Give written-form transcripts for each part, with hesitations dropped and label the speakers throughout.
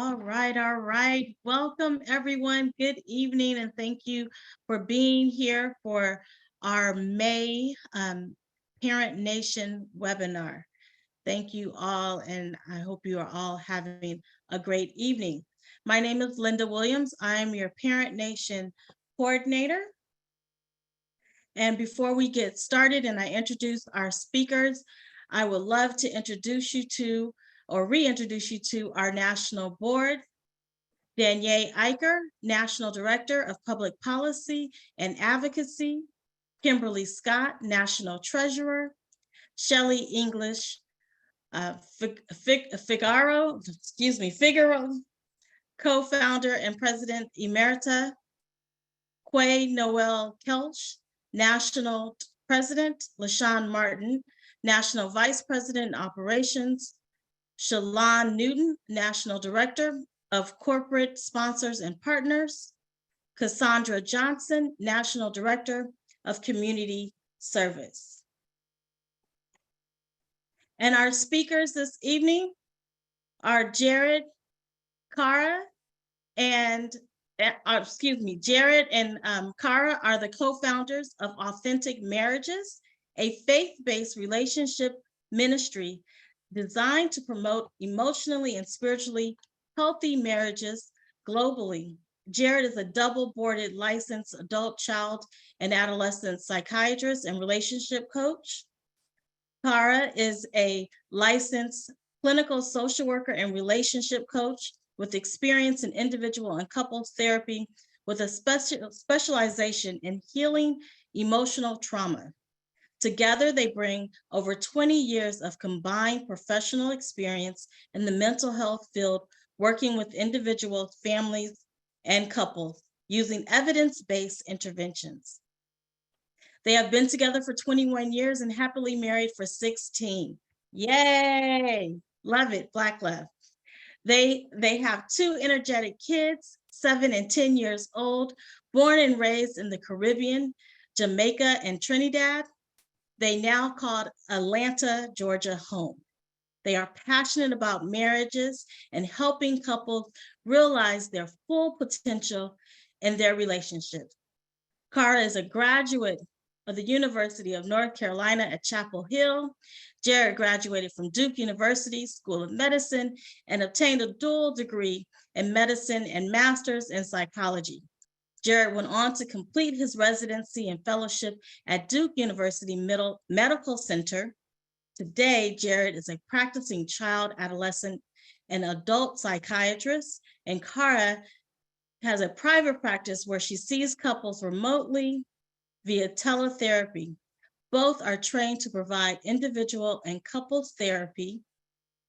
Speaker 1: All right, all right. Welcome, everyone. Good evening, and thank you for being here for our May Parent Nation webinar. Thank you all, and I hope you are all having a great evening. My name is Linda Williams. I'm your Parent Nation coordinator. And before we get started and I introduce our speakers, I would love to introduce you to or reintroduce you to our national board. Danielle Eicher, National Director of Public Policy and Advocacy. Kimberly Scott, National Treasurer. Shelley English Figaro, co-founder and president emerita. Quay Noel Kelch, National President. LaShawn Martin, National Vice President Operations. Shalon Newton, National Director of Corporate Sponsors and Partners. Cassandra Johnson, National Director of Community Service. And our speakers this evening are Jared, Kaara, and Jared and Kaara are the co-founders of Authentic Marriages, a faith-based relationship ministry designed to promote emotionally and spiritually healthy marriages globally. Jared is a double-boarded licensed adult, child, and adolescent psychiatrist and relationship coach. Kaara is a licensed clinical social worker and relationship coach with experience in individual and couples therapy with a specialization in healing emotional trauma. Together, they bring over 20 years of combined professional experience in the mental health field, working with individuals, families, and couples using evidence-based interventions. They have been together for 21 years and happily married for 16. Yay! Love it, Black love. They have two energetic kids, 7 and 10 years old, born and raised in the Caribbean, Jamaica, and Trinidad. They now call Atlanta, Georgia home. They are passionate about marriages and helping couples realize their full potential in their relationship. Kaara is a graduate of the University of North Carolina at Chapel Hill. Jared graduated from Duke University School of Medicine and obtained a dual degree in medicine and master's in psychology. Jared went on to complete his residency and fellowship at Duke University Medical Center. Today, Jared is a practicing child, adolescent, and adult psychiatrist, and Kaara has a private practice where she sees couples remotely via teletherapy. Both are trained to provide individual and couples therapy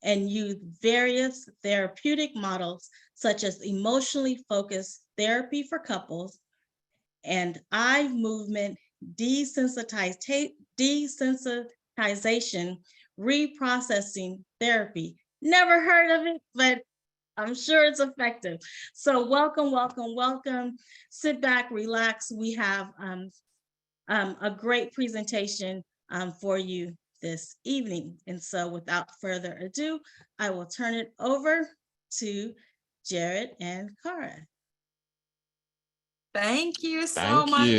Speaker 1: and use various therapeutic models such as emotionally focused therapy for couples and eye movement desensitization, reprocessing therapy. Never heard of it, but I'm sure it's effective. So welcome, welcome, welcome. Sit back, relax. We have a great presentation for you this evening. And so without further ado, I will turn it over to Jared and Kaara.
Speaker 2: Thank you so much.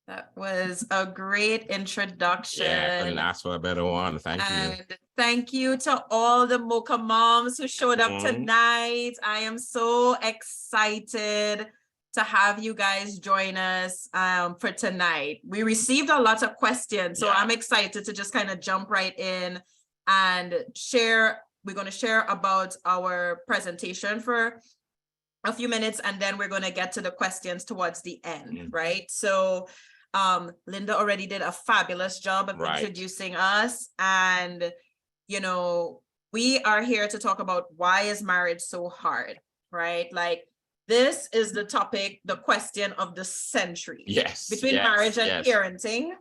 Speaker 2: That was a great introduction.
Speaker 3: Yeah, couldn't ask for a better one. Thank you.
Speaker 2: And thank you to all the Mocha moms who showed up tonight. I am so excited to have you guys join us for tonight. We received a lot of questions, so I'm excited to just kind of jump right in and share. We're going to share about our presentation for a few minutes, and then we're going to get to the questions towards the end, right? So Linda already did a fabulous job of introducing us, and you know, we are here to talk about why is marriage so hard, right? Like, this is the topic, the question of the century. Between marriage and parenting,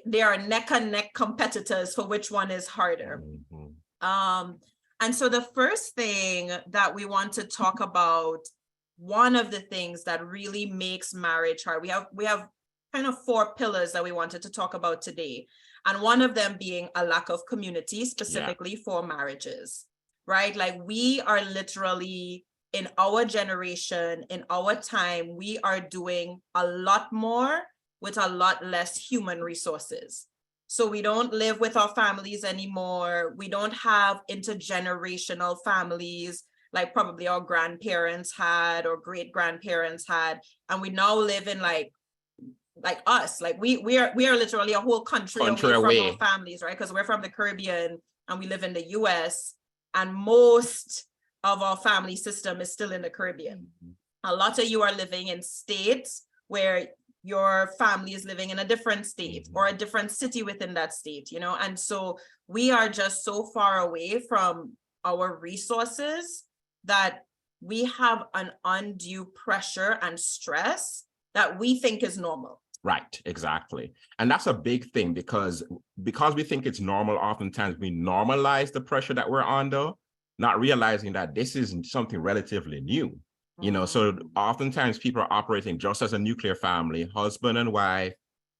Speaker 2: they are neck and neck competitors for which one is harder. And so the first thing that we want to talk about, one of the things that really makes marriage hard, we have kind of 4 pillars that we wanted to talk about today. And one of them being a lack of community, specifically for marriages. right? Like we are literally in our generation, in our time, we are doing a lot more with a lot less human resources. So we don't live with our families anymore. We don't have intergenerational families like probably our grandparents had or great grandparents had. And we now live in like us, like we are literally a whole country away from our families, right? Because we're from the Caribbean and we live in the US, and most of our family system is still in the Caribbean. A lot of you are living in states where your family is living in a different state or a different city within that state, you know? And so we are just so far away from our resources that we have an undue pressure and stress that we think is normal.
Speaker 3: Right, exactly. And that's a big thing because we think it's normal, oftentimes we normalize the pressure that we're under, not realizing that this is something relatively new. You know, so oftentimes people are operating just as a nuclear family, husband and wife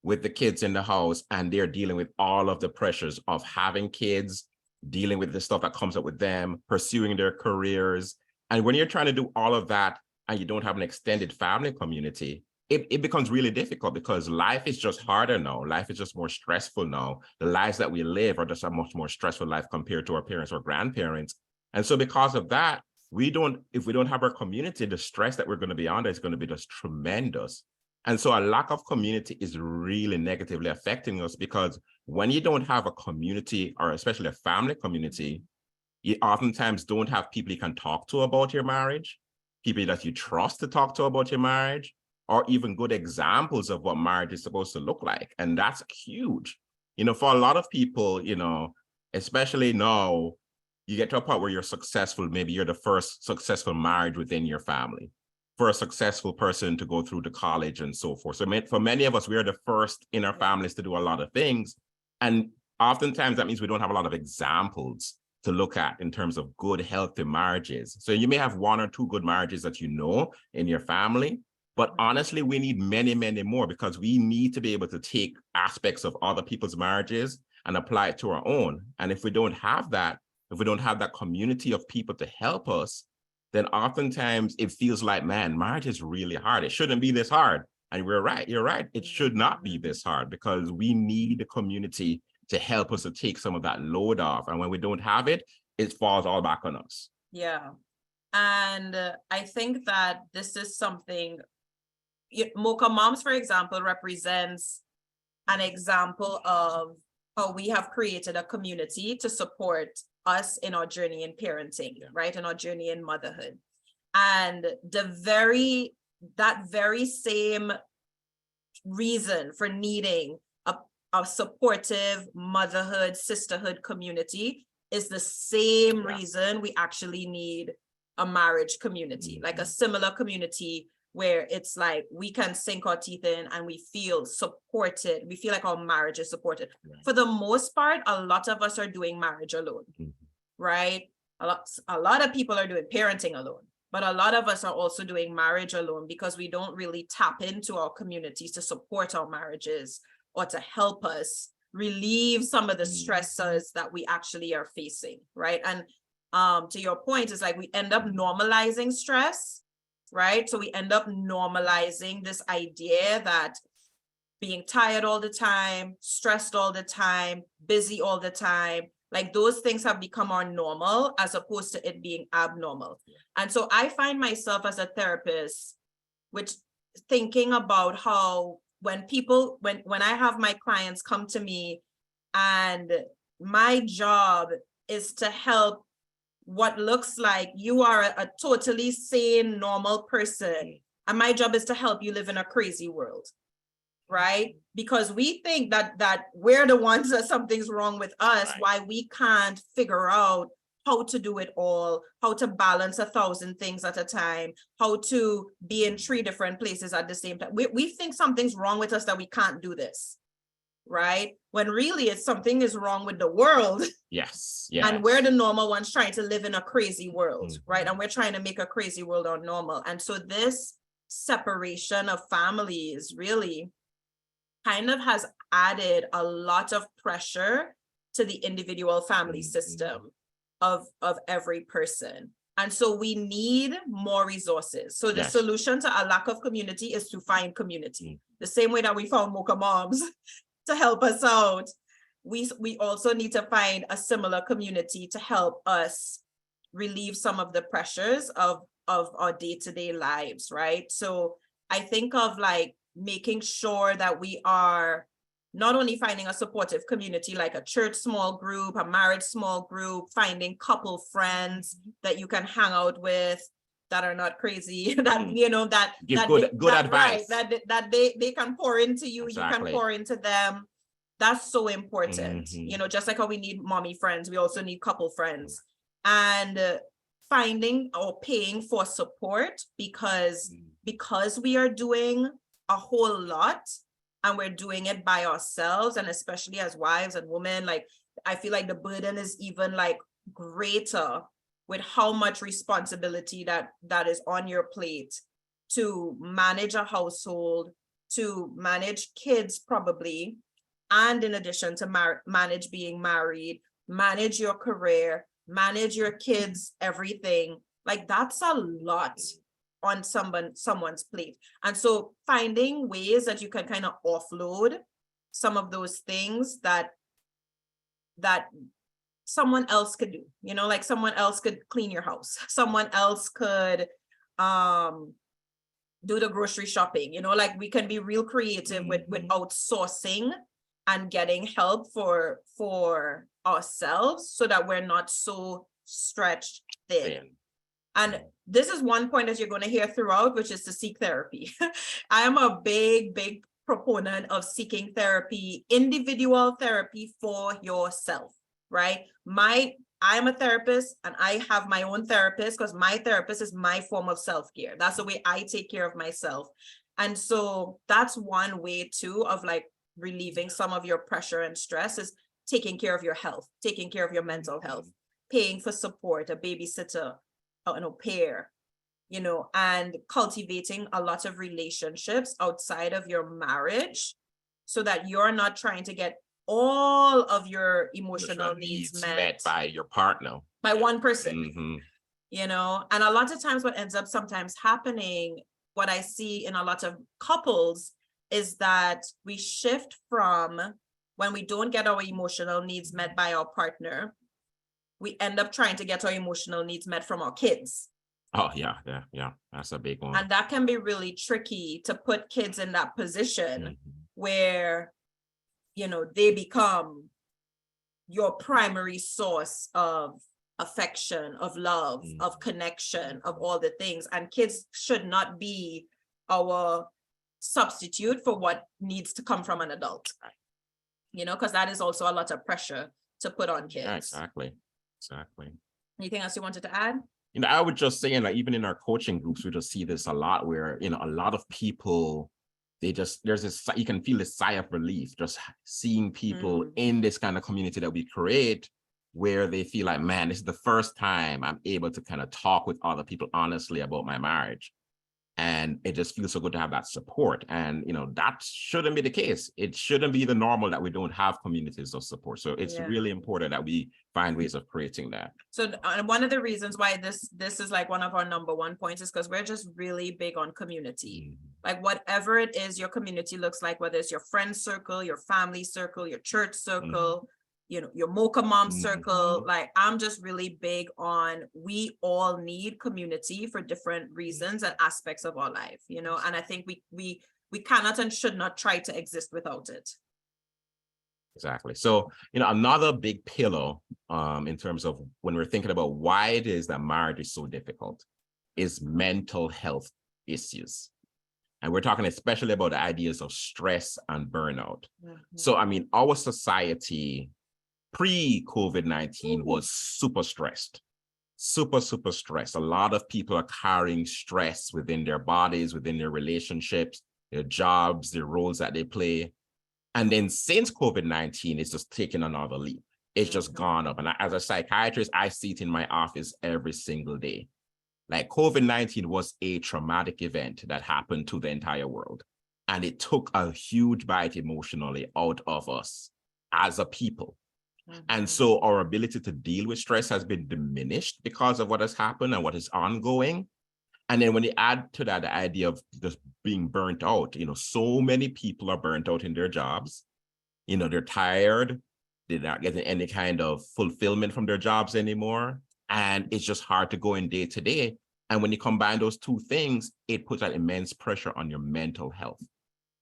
Speaker 3: with the kids in the house, and they're dealing with all of the pressures of having kids, dealing with the stuff that comes up with them, pursuing their careers. And when you're trying to do all of that and you don't have an extended family community, it becomes really difficult because life is just harder now. Life is just more stressful now. The lives that we live are just a much more stressful life compared to our parents or grandparents. And so because of that, if we don't have our community, the stress that we're going to be under is going to be just tremendous. And so a lack of community is really negatively affecting us because when you don't have a community, or especially a family community, you oftentimes don't have people you can talk to about your marriage, people that you trust to talk to about your marriage, or even good examples of what marriage is supposed to look like. And that's huge. You know, for a lot of people, you know, especially now, you get to a point where you're successful. Maybe you're the first successful marriage within your family, for a successful person to go through the college and so forth. So for many of us, we are the first in our families to do a lot of things. And oftentimes that means we don't have a lot of examples to look at in terms of good, healthy marriages. So you may have one or two good marriages that you know in your family, but honestly, we need many, many more because we need to be able to take aspects of other people's marriages and apply it to our own. And if we don't have that, if we don't have that community of people to help us, then oftentimes it feels like, man, marriage is really hard. It shouldn't be this hard. And we're right. You're right. It should not be this hard because we need the community to help us to take some of that load off. And when we don't have it, it falls all back on us.
Speaker 2: Yeah. And I think that this is something, Mocha Moms, for example, represents an example of how we have created a community to support us in our journey in parenting, right? In our journey in motherhood. And that very same reason for needing a supportive motherhood, sisterhood community is the same reason we actually need a marriage community, like a similar community where it's like we can sink our teeth in and we feel supported. We feel like our marriage is supported. Right. For the most part, a lot of us are doing marriage alone, right? A lot of people are doing parenting alone, but a lot of us are also doing marriage alone because we don't really tap into our communities to support our marriages or to help us relieve some of the stresses that we actually are facing, right? And to your point, it's like we end up normalizing stress, right? So we end up normalizing this idea that being tired all the time, stressed all the time, busy all the time, like those things have become our normal as opposed to it being abnormal. And so I find myself as a therapist, which thinking about how when I have my clients come to me and my job is to help what looks like you are a totally sane, normal person. And my job is to help you live in a crazy world, right? Because we think that we're the ones that something's wrong with us, right. Why we can't figure out how to do it all, how to balance 1,000 things at a time, how to be in 3 different places at the same time. We think something's wrong with us that we can't do this, right? When really it's something is wrong with the world.
Speaker 3: Yes.
Speaker 2: And we're the normal ones trying to live in a crazy world, right? And we're trying to make a crazy world our normal. And so this separation of families really kind of has added a lot of pressure to the individual family system of every person. And so we need more resources. So the
Speaker 3: Yes.
Speaker 2: solution to a lack of community is to find community. The same way that we found Mocha Moms to help us out, we also need to find a similar community to help us relieve some of the pressures of our day-to-day lives, right? So I think of like making sure that we are not only finding a supportive community like a church small group, a marriage small group, finding couple friends that you can hang out with that are not crazy, that you know that
Speaker 3: Give
Speaker 2: that
Speaker 3: good
Speaker 2: that,
Speaker 3: advice.
Speaker 2: right, that they can pour into you,
Speaker 3: Exactly.
Speaker 2: you can pour into them. That's so important. You know, just like how we need mommy friends, we also need couple friends. And finding or paying for support because we are doing a whole lot and we're doing it by ourselves, and especially as wives and women, like I feel like the burden is even like greater with how much responsibility that is on your plate to manage a household, to manage kids probably, and in addition to manage being married, manage your career, manage your kids, everything. Like that's a lot on someone's plate. And so finding ways that you can kind of offload some of those things that someone else could do, you know, like someone else could clean your house, someone else could do the grocery shopping, you know, like we can be real creative with outsourcing and getting help for ourselves so that we're not so stretched thin. And this is one point that you're going to hear throughout, which is to seek therapy. I am a big proponent of seeking therapy, individual therapy for yourself, right? I am a therapist and I have my own therapist because my therapist is my form of self-care. That's the way I take care of myself. And so that's one way too of like relieving some of your pressure and stress is taking care of your health, taking care of your mental health, paying for support, a babysitter, an au pair, you know, and cultivating a lot of relationships outside of your marriage so that you're not trying to get all of your emotional needs met
Speaker 3: by your partner,
Speaker 2: by one person, you know. And a lot of times what ends up sometimes happening, what I see in a lot of couples is that we shift from when we don't get our emotional needs met by our partner, we end up trying to get our emotional needs met from our kids.
Speaker 3: Oh, yeah. That's a big one.
Speaker 2: And that can be really tricky to put kids in that position where, you know, they become your primary source of affection, of love, of connection, of all the things. And kids should not be our substitute for what needs to come from an adult, you know, because that is also a lot of pressure to put on kids.
Speaker 3: Yeah, exactly.
Speaker 2: Anything else you wanted to add?
Speaker 3: You know, I would just say, like, even in our coaching groups, we just see this a lot where, you know, a lot of people, there's this, you can feel this sigh of relief, just seeing people in this kind of community that we create where they feel like, man, this is the first time I'm able to kind of talk with other people honestly about my marriage. And it just feels so good to have that support. And, you know, that shouldn't be the case. It shouldn't be the normal that we don't have communities of support. So it's really important that we find ways of creating that.
Speaker 2: So one of the reasons why this is like one of our number one points is because we're just really big on community. Like whatever it is your community looks like, whether it's your friend circle, your family circle, your church circle, you know, your Mocha Mom circle, like I'm just really big on, we all need community for different reasons and aspects of our life, you know, and I think we cannot and should not try to exist without it.
Speaker 3: Exactly. So, you know, another big pillar in terms of when we're thinking about why it is that marriage is so difficult is mental health issues. And we're talking especially about the ideas of stress and burnout. So, I mean, our society pre-COVID-19 was super stressed, super stressed. A lot of people are carrying stress within their bodies, within their relationships, their jobs, their roles that they play. And then since COVID-19, it's just taken another leap. It's just gone up. And as a psychiatrist, I see it in my office every single day. Like COVID-19 was a traumatic event that happened to the entire world. And it took a huge bite emotionally out of us as a people. And so our ability to deal with stress has been diminished because of what has happened and what is ongoing. And then when you add to that the idea of just being burnt out, so many people are burnt out in their jobs. They're tired. They're not getting any kind of fulfillment from their jobs anymore. And it's just hard to go in day to day. And when you combine those two things, it puts an immense pressure on your mental health.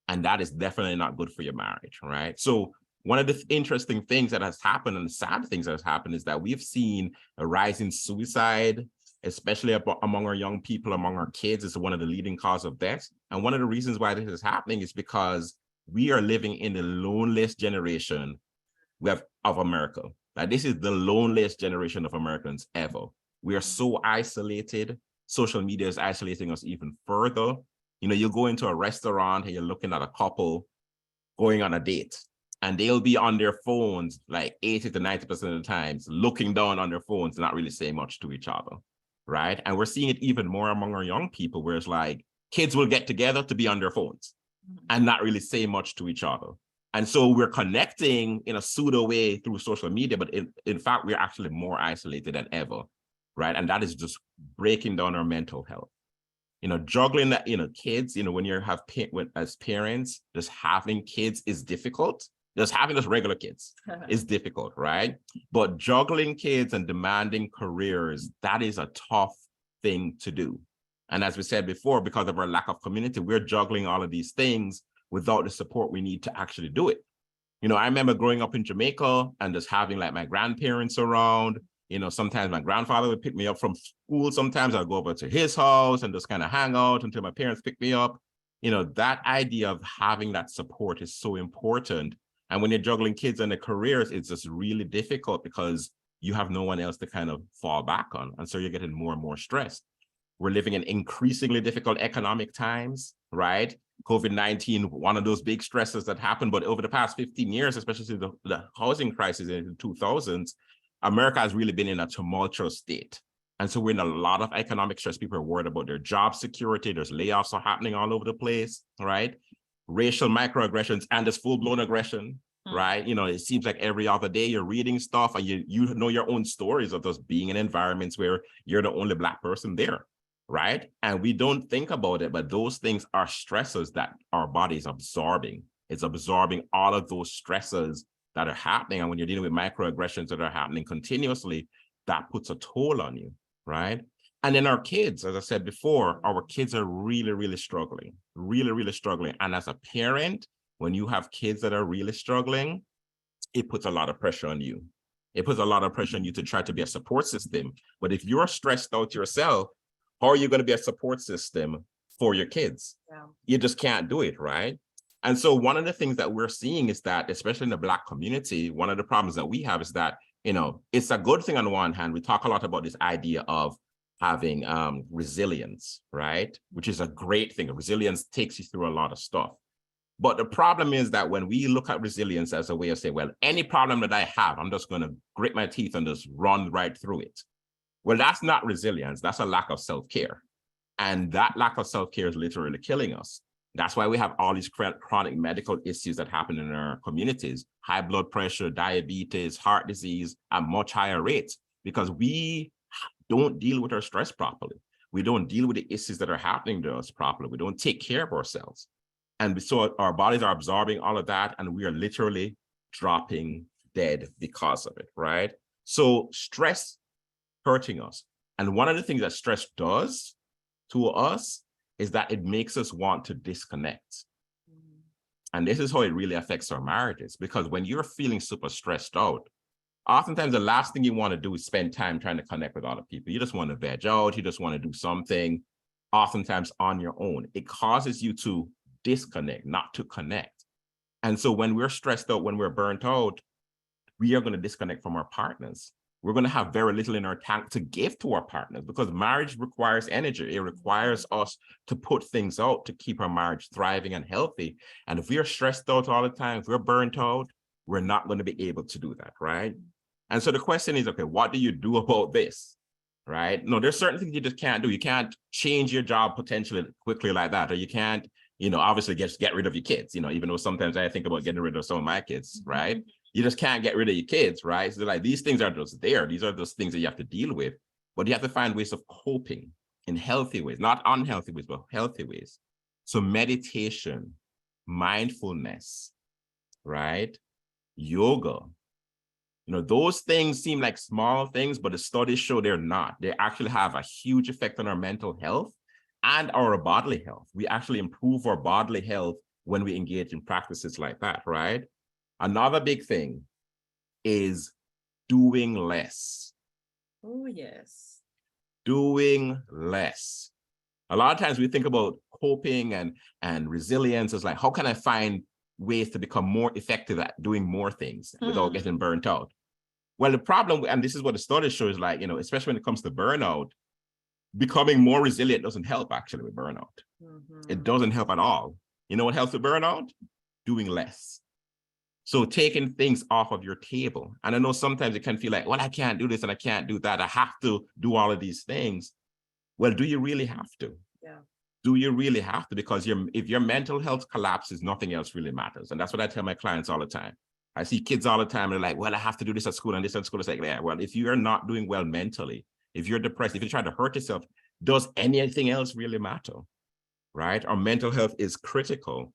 Speaker 3: And that is definitely not good for your marriage, right? So one of the interesting things that has happened and the sad things that has happened is that we've seen a rise in suicide, especially among our young people, among our kids. Is one of the leading cause of death. And one of the reasons why this is happening is because we are living in the loneliest generation of America. Like, this is the loneliest generation of Americans ever. We are so isolated. Social media is isolating us even further. You go into a restaurant and you're looking at a couple going on a date, and they'll be on their phones like 80 to 90% of the times, looking down on their phones, not really saying much to each other, right? And we're seeing it even more among our young people, where it's like kids will get together to be on their phones and not really say much to each other. And so we're connecting in a pseudo way through social media, but in fact, we're actually more isolated than ever, right? And that is just breaking down our mental health. Juggling that, kids, when you have as parents, just having kids is difficult. Just having just regular kids is difficult, right? But juggling kids and demanding careers, that is a tough thing to do. And as we said before, because of our lack of community, we're juggling all of these things without the support we need to actually do it. I remember growing up in Jamaica and just having like my grandparents around. Sometimes my grandfather would pick me up from school. Sometimes I'd go over to his house and just kind of hang out until my parents pick me up. That idea of having that support is so important. And when you're juggling kids and their careers, it's just really difficult because you have no one else to kind of fall back on. And so you're getting more and more stressed. We're living in increasingly difficult economic times, right? COVID-19, one of those big stresses that happened. But over the past 15 years, especially since the housing crisis in the 2000s, America has really been in a tumultuous state. And so we're in a lot of economic stress. People are worried about their job security. There's layoffs are happening all over the place, right? Racial microaggressions and this full-blown aggression, right? It seems like every other day you're reading stuff and you know your own stories of just being in environments where you're the only Black person there, right? And we don't think about it, but those things are stressors that our body is absorbing. It's absorbing all of those stressors that are happening. And when you're dealing with microaggressions that are happening continuously, that puts a toll on you, right? And then our kids, as I said before, our kids are really, really struggling, really, really struggling. And as a parent, when you have kids that are really struggling, it puts a lot of pressure on you. It puts a lot of pressure on you to try to be a support system. But if you're stressed out yourself, how are you going to be a support system for your kids? Yeah. You just can't do it, right? And so one of the things that we're seeing is that, especially in the Black community, one of the problems that we have is that, it's a good thing on the one hand. We talk a lot about this idea of having resilience, right? Which is a great thing. Resilience takes you through a lot of stuff. But the problem is that when we look at resilience as a way of saying, well, any problem that I have, I'm just going to grit my teeth and just run right through it. Well, that's not resilience. That's a lack of self-care. And that lack of self-care is literally killing us. That's why we have all these chronic medical issues that happen in our communities: high blood pressure, diabetes, heart disease at much higher rates, because we don't deal with our stress properly. We don't deal with the issues that are happening to us properly. We don't take care of ourselves. And so our bodies are absorbing all of that, and we are literally dropping dead because of it, right? So stress hurting us. And one of the things that stress does to us is that it makes us want to disconnect. And this is how it really affects our marriages, because when you're feeling super stressed out, oftentimes the last thing you want to do is spend time trying to connect with other people. You just want to veg out. You just want to do something, oftentimes on your own. It causes you to disconnect, not to connect. And so when we're stressed out, when we're burnt out, we are going to disconnect from our partners. We're going to have very little in our tank to give to our partners, because marriage requires energy. It requires us to put things out to keep our marriage thriving and healthy. And if we are stressed out all the time, if we're burnt out, we're not going to be able to do that, right? And so the question is, okay, what do you do about this, right? No, there's certain things you just can't do. You can't change your job potentially quickly like that, or you can't, obviously get rid of your kids, even though sometimes I think about getting rid of some of my kids, right? You just can't get rid of your kids, right? So like these things are just there. These are those things that you have to deal with, but you have to find ways of coping in healthy ways, not unhealthy ways, but healthy ways. So meditation, mindfulness, right? Yoga, those things seem like small things, but the studies show they're not. They actually have a huge effect on our mental health and our bodily health. We actually improve our bodily health when we engage in practices like that, right? Another big thing is doing less.
Speaker 2: Oh, yes.
Speaker 3: Doing less. A lot of times we think about coping and resilience as like, how can I find ways to become more effective at doing more things without getting burnt out? Well, the problem, and this is what the studies show, is like, especially when it comes to burnout, becoming more resilient doesn't help actually with burnout. It doesn't help at all. You know what helps with burnout? Doing less. So taking things off of your table. And I know sometimes it can feel like, well, I can't do this and I can't do that. I have to do all of these things. Well, do you really have to?
Speaker 2: Yeah.
Speaker 3: Do you really have to? Because if your mental health collapses, nothing else really matters. And that's what I tell my clients all the time. I see kids all the time. They're like, well, I have to do this at school and this at school. It's like, yeah, well, if you're not doing well mentally, if you're depressed, if you're trying to hurt yourself, does anything else really matter? Right? Our mental health is critical.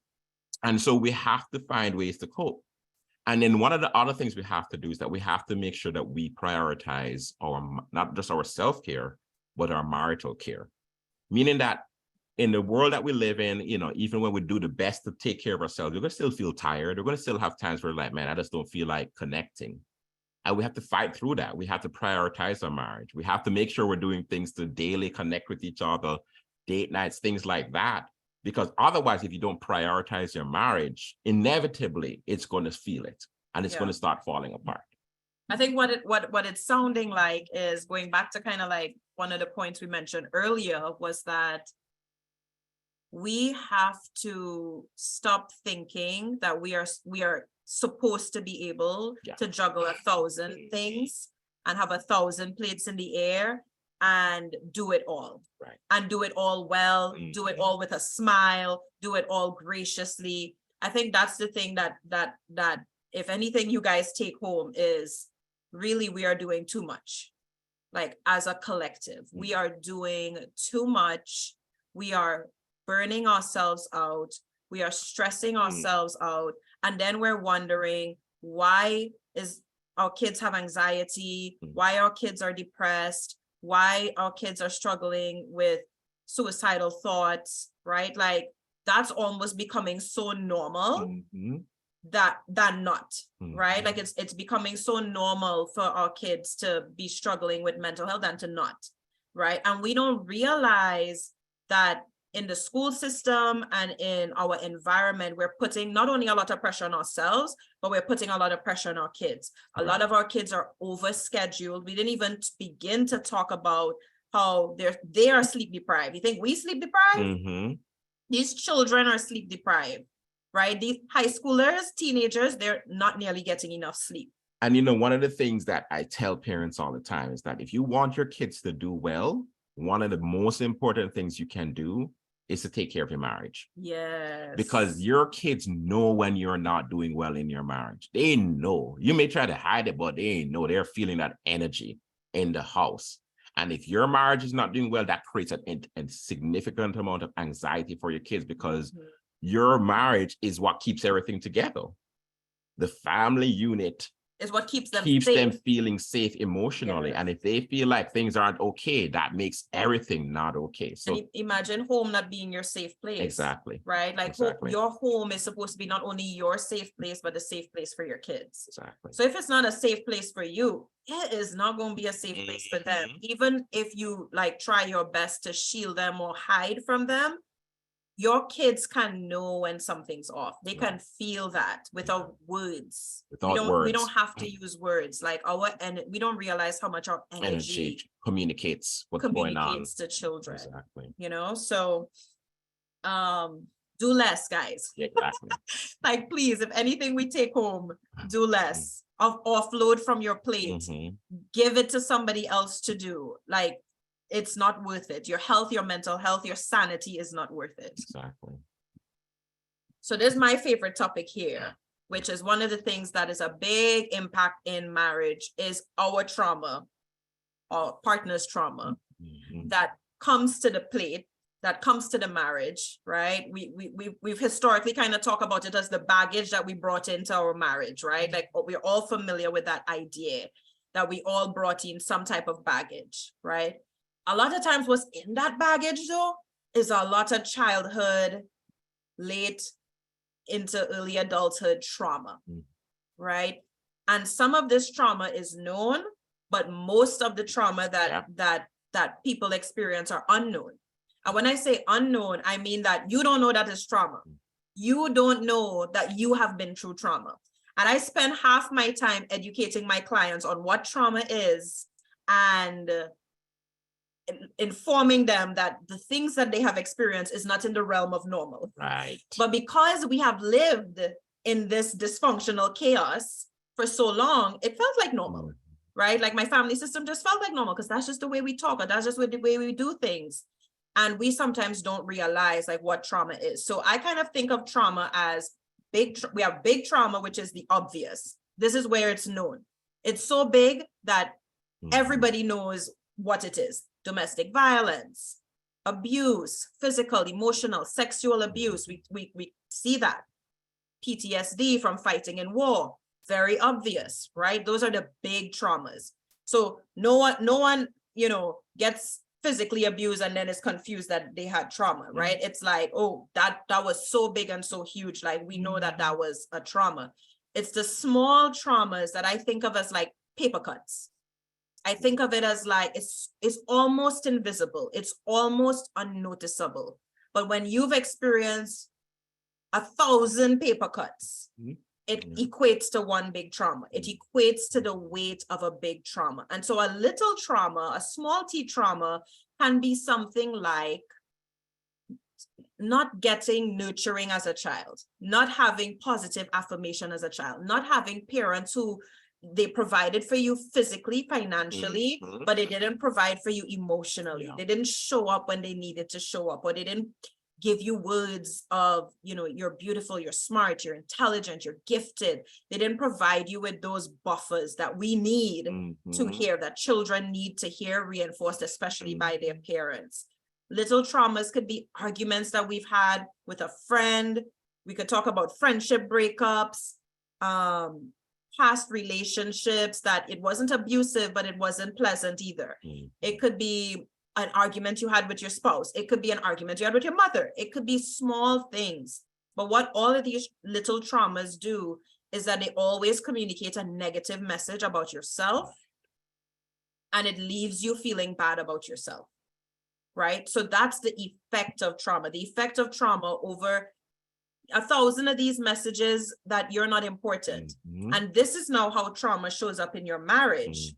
Speaker 3: And so we have to find ways to cope. And then one of the other things we have to do is that we have to make sure that we prioritize not just our self-care, but our marital care. Meaning that in the world that we live in, even when we do the best to take care of ourselves, we're going to still feel tired. We're going to still have times where like, man, I just don't feel like connecting. And we have to fight through that. We have to prioritize our marriage. We have to make sure we're doing things to daily connect with each other, date nights, things like that. Because otherwise, if you don't prioritize your marriage, inevitably, it's going to feel it and it's going to start falling apart.
Speaker 2: I think what it's sounding like is going back to kind of like one of the points we mentioned earlier was that we have to stop thinking that we are supposed to be able to juggle 1,000 things and have 1,000 plates in the air and do it all.
Speaker 3: Right.
Speaker 2: And do it all well, do it all with a smile, do it all graciously. I think that's the thing that if anything you guys take home is really we are doing too much. Like as a collective, we are doing too much. We are burning ourselves out. We are stressing ourselves out. And then we're wondering why is our kids have anxiety, why our kids are depressed, why our kids are struggling with suicidal thoughts, right? Like that's almost becoming so normal that not, right? Like it's becoming so normal for our kids to be struggling with mental health and to not, right? And we don't realize that in the school system and in our environment, we're putting not only a lot of pressure on ourselves, but we're putting a lot of pressure on our kids. A lot of our kids are overscheduled. We didn't even begin to talk about how they are sleep deprived. You think we sleep deprived? These children are sleep deprived, right? These high schoolers, teenagers, they're not nearly getting enough sleep.
Speaker 3: And one of the things that I tell parents all the time is that if you want your kids to do well, one of the most important things you can do is to take care of your marriage.
Speaker 2: Yes.
Speaker 3: Because your kids know when you're not doing well in your marriage. They know. You may try to hide it, but they know. They're feeling that energy in the house. And if your marriage is not doing well, that creates a significant amount of anxiety for your kids because your marriage is what keeps everything together. The family unit
Speaker 2: is what keeps them
Speaker 3: feeling safe emotionally. Yes. And if they feel like things aren't okay, that makes everything not okay. So
Speaker 2: and imagine home not being your safe place.
Speaker 3: Exactly.
Speaker 2: Right? Like your home is supposed to be not only your safe place, but a safe place for your kids.
Speaker 3: Exactly.
Speaker 2: So if it's not a safe place for you, it is not going to be a safe place for them. Even if you like try your best to shield them or hide from them, your kids can know when something's off. They can feel that without words. We don't have to use words. Like we don't realize how much our energy
Speaker 3: communicates what's going on
Speaker 2: to children.
Speaker 3: Exactly.
Speaker 2: So do less, guys.
Speaker 3: Exactly.
Speaker 2: Like, please, if anything we take home, do less. Offload from your plate. Give it to somebody else to do. Like, it's not worth it. Your health, your mental health, your sanity is not worth it.
Speaker 3: Exactly.
Speaker 2: So this is my favorite topic here. which is one of the things that is a big impact in marriage, is our trauma, our partner's trauma that comes to the plate, that comes to the marriage, right? We've historically kind of talked about it as the baggage that we brought into our marriage, right? Like we're all familiar with that idea that we all brought in some type of baggage, right? A lot of times what's in that baggage though is a lot of childhood, late into early adulthood trauma, right? And some of this trauma is known, but most of the trauma that people experience are unknown. And when I say unknown, I mean that you don't know that it's trauma. You don't know that you have been through trauma. And I spend half my time educating my clients on what trauma is and informing them that the things that they have experienced is not in the realm of normal.
Speaker 3: Right.
Speaker 2: But because we have lived in this dysfunctional chaos for so long, it felt like normal, right? Like my family system just felt like normal because that's just the way we talk, or that's just the way we do things. And we sometimes don't realize like what trauma is. So I kind of think of trauma as we have big trauma, which is the obvious. This is where it's known. It's so big that everybody knows what it is. Domestic violence, abuse, physical, emotional, sexual abuse. We see that. PTSD from fighting in war, very obvious, right? Those are the big traumas. So no one, gets physically abused and then is confused that they had trauma, right? It's like, oh, that was so big and so huge. Like we know that was a trauma. It's the small traumas that I think of as like paper cuts. I think of it as like, it's almost invisible. It's almost unnoticeable. But when you've experienced 1,000 paper cuts, it equates to one big trauma. It equates to the weight of a big trauma. And so a little trauma, a small t trauma, can be something like not getting nurturing as a child, not having positive affirmation as a child, not having parents who they provided for you physically, financially, but they didn't provide for you emotionally. Yeah. They didn't show up when they needed to show up, or they didn't give you words of, you're beautiful, you're smart, you're intelligent, you're gifted. They didn't provide you with those buffers that we need to hear, that children need to hear reinforced, especially by their parents. Little traumas could be arguments that we've had with a friend. We could talk about friendship breakups, past relationships that it wasn't abusive, but it wasn't pleasant either. It could be an argument you had with your spouse. It could be an argument you had with your mother. It could be small things. But what all of these little traumas do is that they always communicate a negative message about yourself, and it leaves you feeling bad about yourself, right? So that's the effect of trauma. The effect of trauma over 1,000 of these messages that you're not important. And this is now how trauma shows up in your marriage,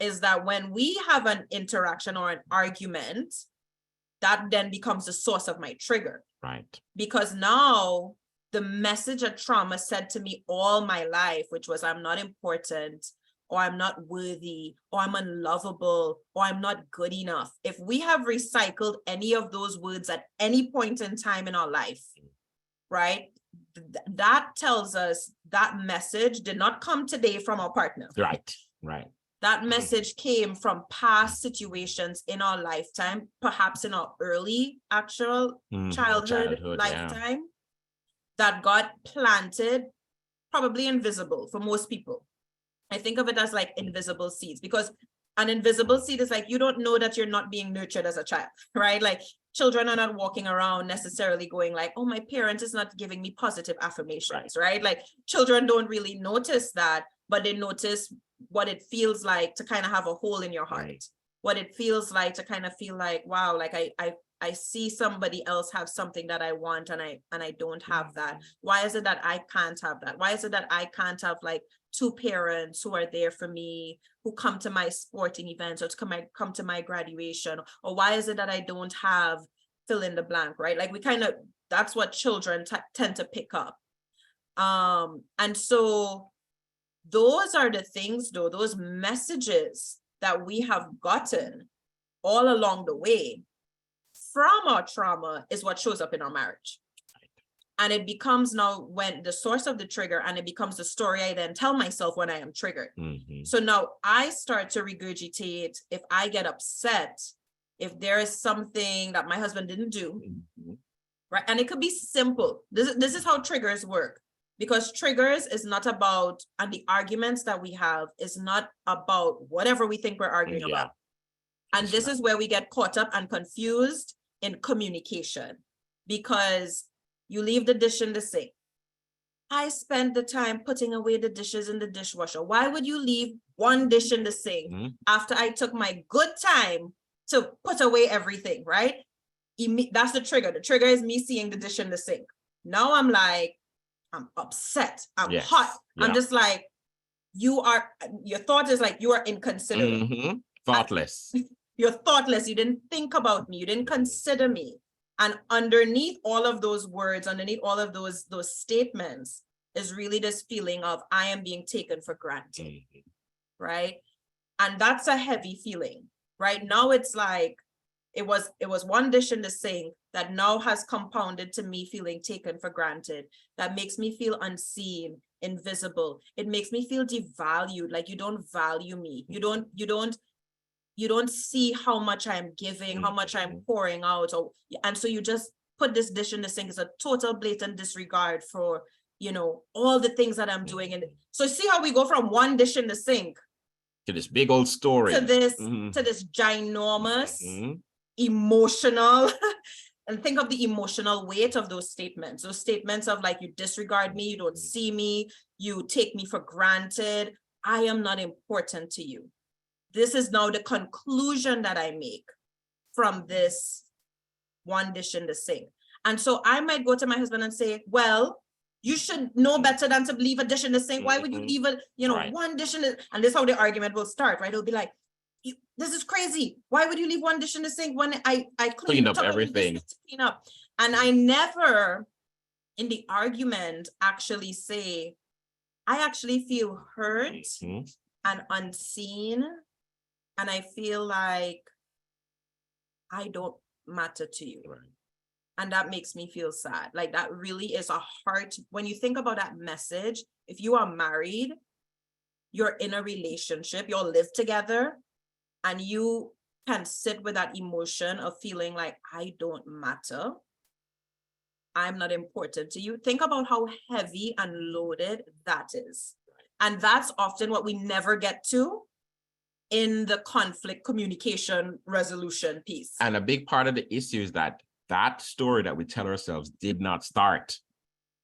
Speaker 2: is that when we have an interaction or an argument, that then becomes the source of my trigger.
Speaker 3: Right.
Speaker 2: Because now the message of trauma said to me all my life, which was I'm not important, or I'm not worthy, or I'm unlovable, or I'm not good enough. If we have recycled any of those words at any point in time in our life, right, that tells us that message did not come today from our partner.
Speaker 3: Right.
Speaker 2: That message came from past situations in our lifetime, perhaps in our early actual childhood lifetime, that got planted, probably invisible for most people. I think of it as like invisible seeds, because an invisible seed is like, you don't know that you're not being nurtured as a child, right? Like children are not walking around necessarily going like, oh, my parent is not giving me positive affirmations, right? Like children don't really notice that, but they notice what it feels like to kind of have a hole in your heart, what it feels like to kind of feel like, wow, like I see somebody else have something that I want and I don't have that. Why is it that I can't have that? Why is it that I can't have like two parents who are there for me, who come to my sporting events or to come to my graduation? Or why is it that I don't have fill in the blank, right? Like that's what children tend to pick up. And so those are the things though, those messages that we have gotten all along the way from our trauma is what shows up in our marriage. And it becomes now when the source of the trigger, and it becomes the story I then tell myself when I am triggered. So now I start to regurgitate if I get upset, if there is something that my husband didn't do, right? And it could be simple. This is how triggers work, because triggers is not about, and the arguments that we have is not about whatever we think we're arguing about. And this is where we get caught up and confused in communication, because you leave the dish in the sink. I spent the time putting away the dishes in the dishwasher. Why would you leave one dish in the sink after I took my good time to put away everything, right? That's the trigger. The trigger is me seeing the dish in the sink. Now I'm like, I'm upset. I'm hot. I'm just like, your thought is like, you are inconsiderate.
Speaker 3: Thoughtless.
Speaker 2: You're thoughtless. You didn't think about me. You didn't consider me. And underneath all of those words, underneath all of those statements is really this feeling of I am being taken for granted, right? And that's a heavy feeling, right? Now it's like, it was one dish in the sink that now has compounded to me feeling taken for granted. That makes me feel unseen, invisible. It makes me feel devalued, like you don't value me. You don't see how much I'm giving, how much I'm pouring out. And so you just put this dish in the sink. It's a total blatant disregard for, all the things that I'm doing. And so see how we go from one dish in the sink
Speaker 3: to this big old story,
Speaker 2: to this ginormous, emotional, and think of the emotional weight of those statements. Those statements of like, you disregard me, you don't see me, you take me for granted. I am not important to you. This is now the conclusion that I make from this one dish in the sink. And so I might go to my husband and say, well, you should know better than to leave a dish in the sink. Why would you leave one dish in the, and this is how the argument will start, right? It'll be like, this is crazy. Why would you leave one dish in the sink when I clean up everything? Clean up. And I never in the argument actually say, I actually feel hurt and unseen. And I feel like I don't matter to you. Right. And that makes me feel sad. Like that really is a heart. When you think about that message, if you are married, you're in a relationship, you all live together, and you can sit with that emotion of feeling like I don't matter. I'm not important to you. Think about how heavy and loaded that is. And that's often what we never get to in the conflict communication resolution piece. And
Speaker 3: a big part of the issue is that story that we tell ourselves did not start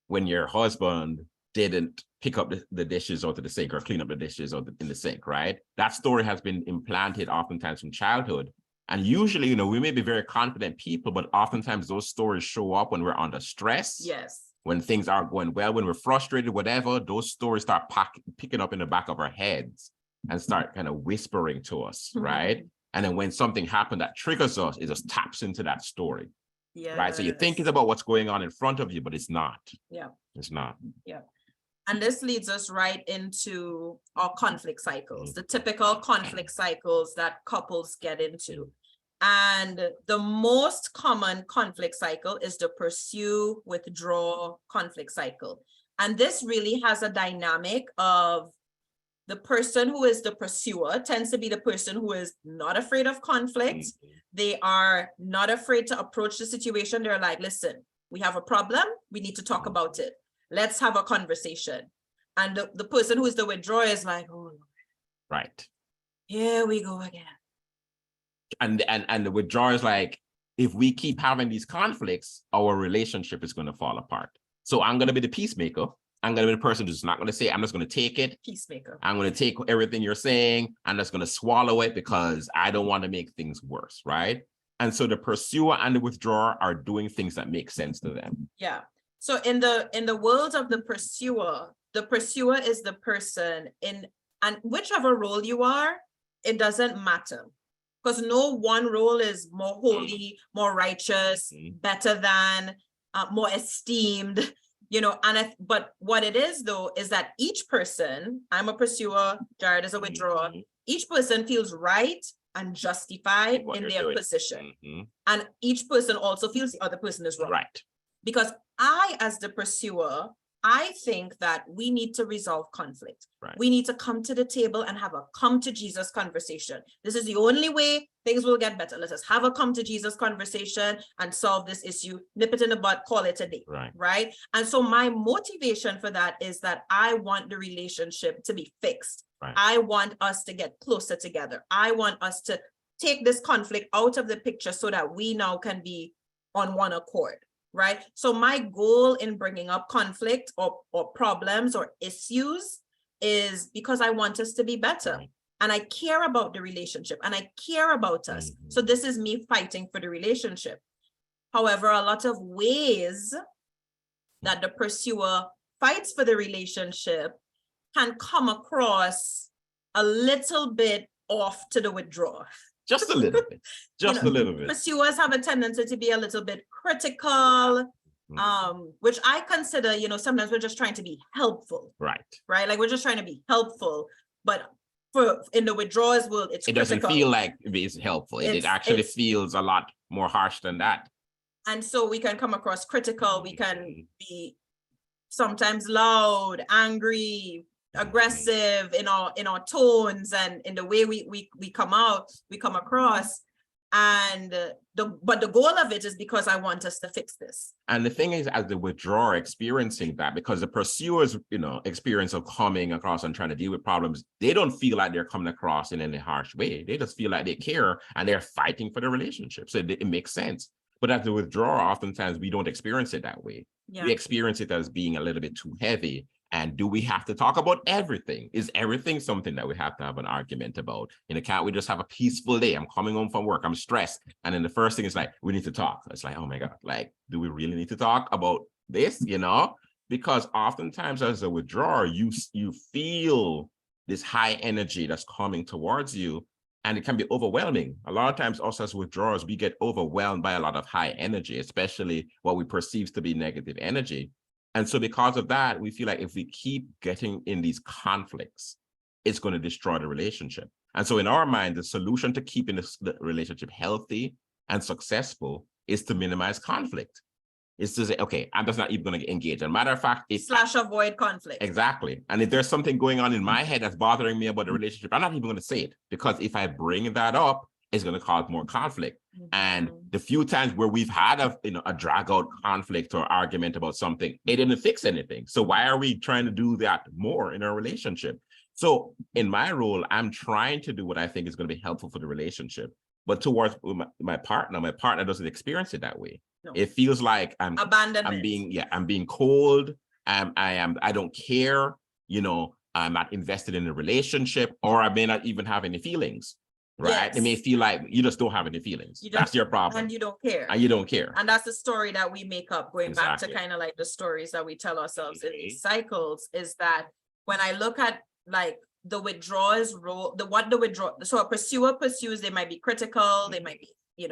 Speaker 3: when your husband didn't pick up the dishes onto the sink or clean up the dishes in the sink, right? That story has been implanted oftentimes from childhood. And usually, we may be very confident people, but oftentimes those stories show up when we're under stress.
Speaker 2: Yes.
Speaker 3: When things aren't going well, when we're frustrated, whatever, those stories start picking up in the back of our heads and start kind of whispering to us, right? And then when something happened that triggers us, it just taps into that story.
Speaker 2: Yeah.
Speaker 3: Right. So you're thinking about what's going on in front of you, but it's not.
Speaker 2: Yeah.
Speaker 3: It's not.
Speaker 2: Yeah. And this leads us right into our conflict cycles, the typical conflict cycles that couples get into. And the most common conflict cycle is the pursue, withdraw conflict cycle. And this really has a dynamic of the person who is the pursuer tends to be the person who is not afraid of conflict. They are not afraid to approach the situation. They're like, listen, we have a problem. We need to talk about it. Let's have a conversation. And the person who is the withdrawer is like, oh,
Speaker 3: right.
Speaker 2: Here we go again.
Speaker 3: And the withdrawer is like, if we keep having these conflicts, our relationship is going to fall apart. So I'm going to be the peacemaker. I'm going to be the person who's not going to say, I'm just going to take it.
Speaker 2: Peacemaker.
Speaker 3: I'm going to take everything you're saying. I'm just going to swallow it because I don't want to make things worse, right? And so the pursuer and the withdrawer are doing things that make sense to them.
Speaker 2: Yeah. So in the world of the pursuer is the person and whichever role you are, it doesn't matter. Because no one role is more holy, more righteous, better than, more esteemed. But what it is though, is that each person, I'm a pursuer, Jared is a withdrawer, each person feels right and justified in their position. And each person also feels the other person is wrong.
Speaker 3: Right.
Speaker 2: Because I, as the pursuer, I think that we need to resolve conflict.
Speaker 3: Right.
Speaker 2: We need to come to the table and have a come to Jesus conversation. This is the only way things will get better. Let us have a come to Jesus conversation and solve this issue, nip it in the bud, call it a day.
Speaker 3: Right.
Speaker 2: Right. And so my motivation for that is that I want the relationship to be fixed.
Speaker 3: Right.
Speaker 2: I want us to get closer together. I want us to take this conflict out of the picture so that we now can be on one accord. Right. So my goal in bringing up conflict or problems or issues is because I want us to be better.
Speaker 3: Right.
Speaker 2: And I care about the relationship and I care about us.
Speaker 3: Mm-hmm.
Speaker 2: So this is me fighting for the relationship. However, a lot of ways that the pursuer fights for the relationship can come across a little bit off to the withdrawer.
Speaker 3: Just a little bit. Just a little bit.
Speaker 2: Pursuers have a tendency to be a little bit critical, which I consider, sometimes we're just trying to be helpful.
Speaker 3: Right.
Speaker 2: Right. Like we're just trying to be helpful, but in the withdrawers world, it
Speaker 3: doesn't feel like it's helpful. It actually feels a lot more harsh than that.
Speaker 2: And so we can come across critical. We can be sometimes loud, angry, aggressive in our tones and in the way we come across. And but the goal of it is because I want us to fix this.
Speaker 3: And the thing is, as the withdrawer experiencing that, because the pursuers, experience of coming across and trying to deal with problems, they don't feel like they're coming across in any harsh way. They just feel like they care and they're fighting for the relationship. So it makes sense. But as the withdrawer, oftentimes we don't experience it that way. Yeah. We experience it as being a little bit too heavy. And do we have to talk about everything? Is everything something that we have to have an argument about? Can't we just have a peaceful day? I'm coming home from work, I'm stressed. And then the first thing is like, we need to talk. It's like, oh my God, like, do we really need to talk about this? Because oftentimes as a withdrawer, you feel this high energy that's coming towards you. And it can be overwhelming. A lot of times us as withdrawers, we get overwhelmed by a lot of high energy, especially what we perceive to be negative energy. And so because of that, we feel like if we keep getting in these conflicts, it's going to destroy the relationship. And so in our mind, the solution to keeping the relationship healthy and successful is to minimize conflict. It's to say, okay, I'm just not even going to engage. As a matter of fact,
Speaker 2: avoid conflict.
Speaker 3: Exactly. And if there's something going on in my head that's bothering me about the relationship, I'm not even going to say it, because if I bring that up, it's going to cause more conflict. Mm-hmm. And the few times where we've had a drag out conflict or argument about something, it didn't fix anything. So why are we trying to do that more in our relationship? So in my role, I'm trying to do what I think is going to be helpful for the relationship. But towards my partner doesn't experience it that way. No. It feels like I'm being cold. I don't care. I'm not invested in the relationship, or I may not even have any feelings. Right. Yes. It may feel like you just don't have any feelings. That's your problem.
Speaker 2: And you don't care.
Speaker 3: And
Speaker 2: that's the story that we make up, going back to kind of like the stories that we tell ourselves in these cycles, is that when I look at like the withdrawers role, so a pursuer pursues, they might be critical, they might be,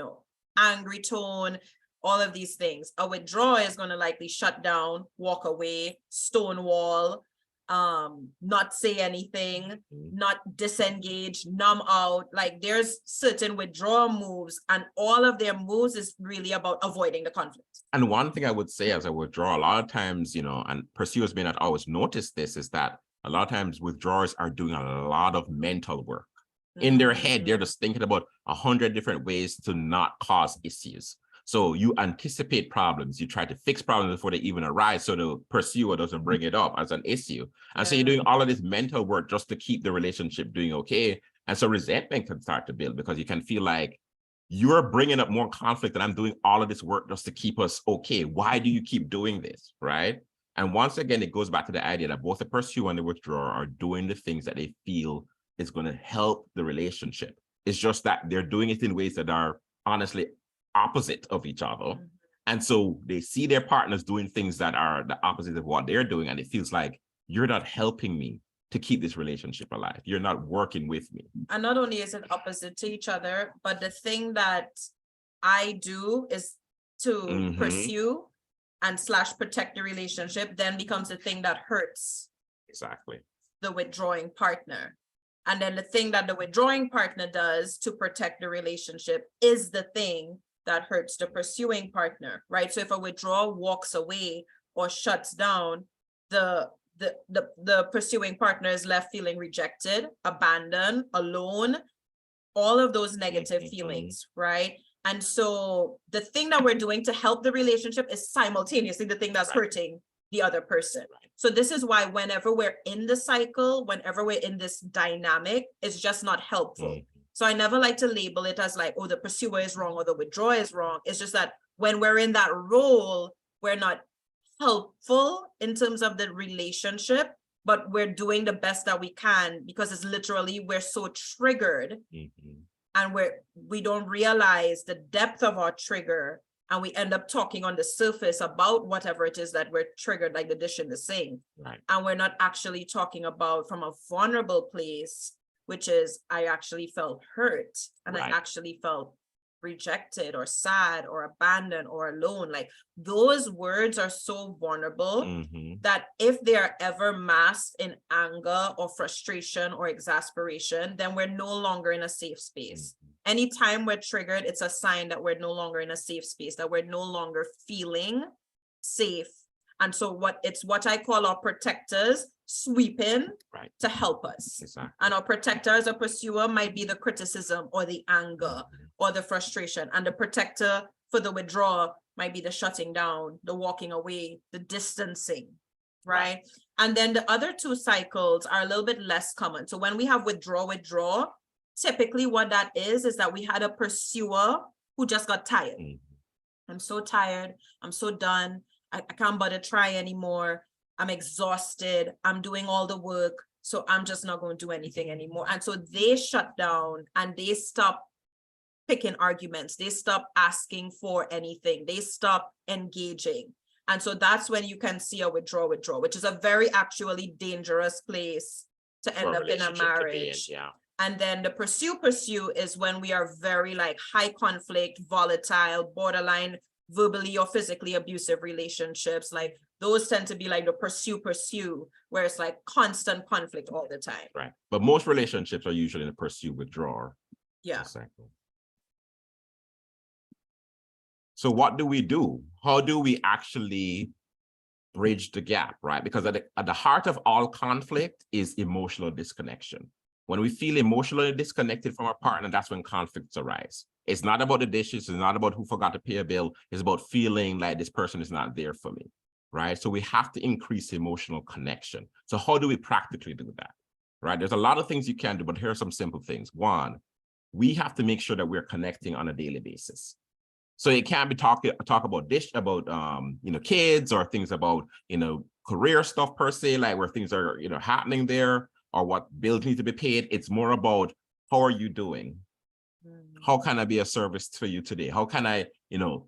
Speaker 2: angry tone, all of these things. A withdrawer is going to likely shut down, walk away, stonewall, not say anything, not disengage, numb out. Like there's certain withdrawal moves, and all of their moves is really about avoiding the conflict.
Speaker 3: And one thing I would say as a withdrawer, a lot of times, and pursuers may not always notice this, is that a lot of times withdrawers are doing a lot of mental work. In their head, they're just thinking about 100 different ways to not cause issues. So you anticipate problems, you try to fix problems before they even arise, so the pursuer doesn't bring it up as an issue. And so you're doing all of this mental work just to keep the relationship doing okay. And so resentment can start to build, because you can feel like you're bringing up more conflict and I'm doing all of this work just to keep us okay. Why do you keep doing this, right? And once again, it goes back to the idea that both the pursuer and the withdrawer are doing the things that they feel is going to help the relationship. It's just that they're doing it in ways that are honestly opposite of each other. And so they see their partners doing things that are the opposite of what they're doing, and it feels like you're not helping me to keep this relationship alive. You're not working with me.
Speaker 2: And not only is it opposite to each other, but the thing that I do is to pursue and / protect the relationship then becomes the thing that hurts the withdrawing partner. And then the thing that the withdrawing partner does to protect the relationship is the thing that hurts the pursuing partner, right? So if a withdrawal walks away or shuts down, the pursuing partner is left feeling rejected, abandoned, alone, all of those negative feelings, right? And so the thing that we're doing to help the relationship is simultaneously the thing that's hurting the other person. So this is why whenever we're in the cycle, whenever we're in this dynamic, it's just not helpful. So I never like to label it as like, oh, the pursuer is wrong or the withdrawer is wrong. It's just that when we're in that role, we're not helpful in terms of the relationship, but we're doing the best that we can because it's literally, we're so triggered and we don't realize the depth of our trigger, and we end up talking on the surface about whatever it is that we're triggered, like the dish in the sink. And we're not actually talking about from a vulnerable place, which is I actually felt hurt and I actually felt rejected or sad or abandoned or alone. Like those words are so vulnerable that if they are ever masked in anger or frustration or exasperation, then we're no longer in a safe space. Anytime we're triggered, it's a sign that we're no longer in a safe space, that we're no longer feeling safe. And so what I call our protectors sweeping to help us. And our protector as a pursuer might be the criticism or the anger or the frustration. And the protector for the withdrawal might be the shutting down, the walking away, the distancing, right? And then the other two cycles are a little bit less common. So when we have withdraw, typically what that is that we had a pursuer who just got tired. I'm so tired. I'm so done. I can't bother try anymore. I'm exhausted. I'm doing all the work. So I'm just not going to do anything anymore. And so they shut down and they stop picking arguments. They stop asking for anything. They stop engaging. And so that's when you can see a withdraw, which is a very actually dangerous place to end up in a marriage. And then the pursue is when we are very like high conflict, volatile, borderline, verbally or physically abusive relationships. Like those tend to be like the pursue, where it's like constant conflict all the time.
Speaker 3: Right. But most relationships are usually in a pursue withdraw. Cycle. So what do we do? How do we actually bridge the gap, right? Because at the heart of all conflict is emotional disconnection. When we feel emotionally disconnected from our partner, that's when conflicts arise. It's not about the dishes. It's not about who forgot to pay a bill. It's about feeling like this person is not there for me, right? So we have to increase emotional connection. So how do we practically do that, right? There's a lot of things you can do, but here are some simple things. One, we have to make sure that we're connecting on a daily basis. So it can't be talk about kids or things about, career stuff per se, like where things are, happening there or what bills need to be paid. It's more about how are you doing? How can I be a service to you today? How can I,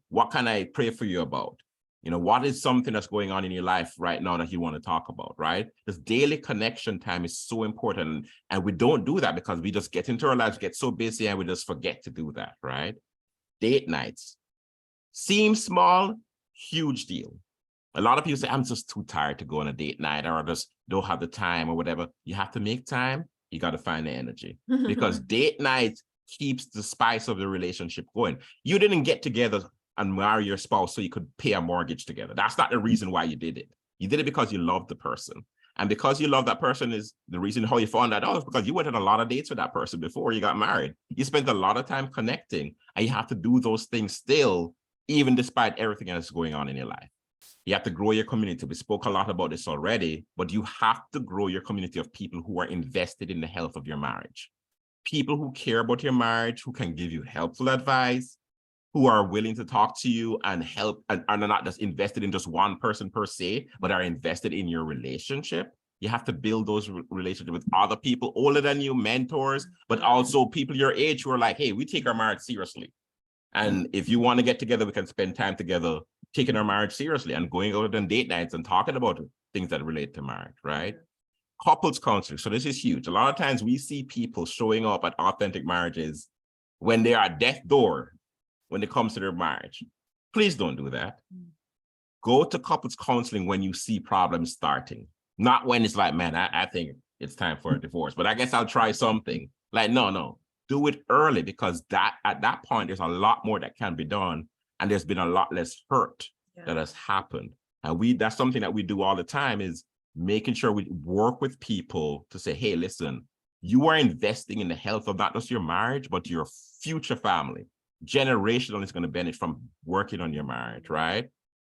Speaker 3: what can I pray for you about? What is something that's going on in your life right now that you want to talk about, right? This daily connection time is so important. And we don't do that because we just get into our lives, get so busy, and we just forget to do that, right? Date nights. Seem small, huge deal. A lot of people say, I'm just too tired to go on a date night, or I just don't have the time or whatever. You have to make time. You got to find the energy because date night keeps the spice of the relationship going. You didn't get together and marry your spouse so you could pay a mortgage together. That's not the reason why you did it. You did it because you love the person. And because you love that person is the reason how you found that out is because you went on a lot of dates with that person before you got married. You spent a lot of time connecting, and you have to do those things still, even despite everything else going on in your life. You have to grow your community. We spoke a lot about this already, but you have to grow your community of people who are invested in the health of your marriage. People who care about your marriage, who can give you helpful advice, who are willing to talk to you and help, and are not just invested in just one person per se, but are invested in your relationship. You have to build those relationships with other people older than you, mentors, but also people your age who are like, hey, we take our marriage seriously. And if you want to get together, we can spend time together taking our marriage seriously and going out on date nights and talking about things that relate to marriage, right? Couples counseling. So this is huge. A lot of times we see people showing up at authentic marriages when they are at death's door when it comes to their marriage. Please don't do that. Go to couples counseling when you see problems starting, not when it's like, man, I think it's time for a divorce, but I guess I'll try something. Like, no. do it early, because that at that point, there's a lot more that can be done. And there's been a lot less hurt that has happened. And that's something that we do all the time, is making sure we work with people to say, hey, listen, you are investing in the health of not just your marriage, but your future family. Generational is going to benefit from working on your marriage, right?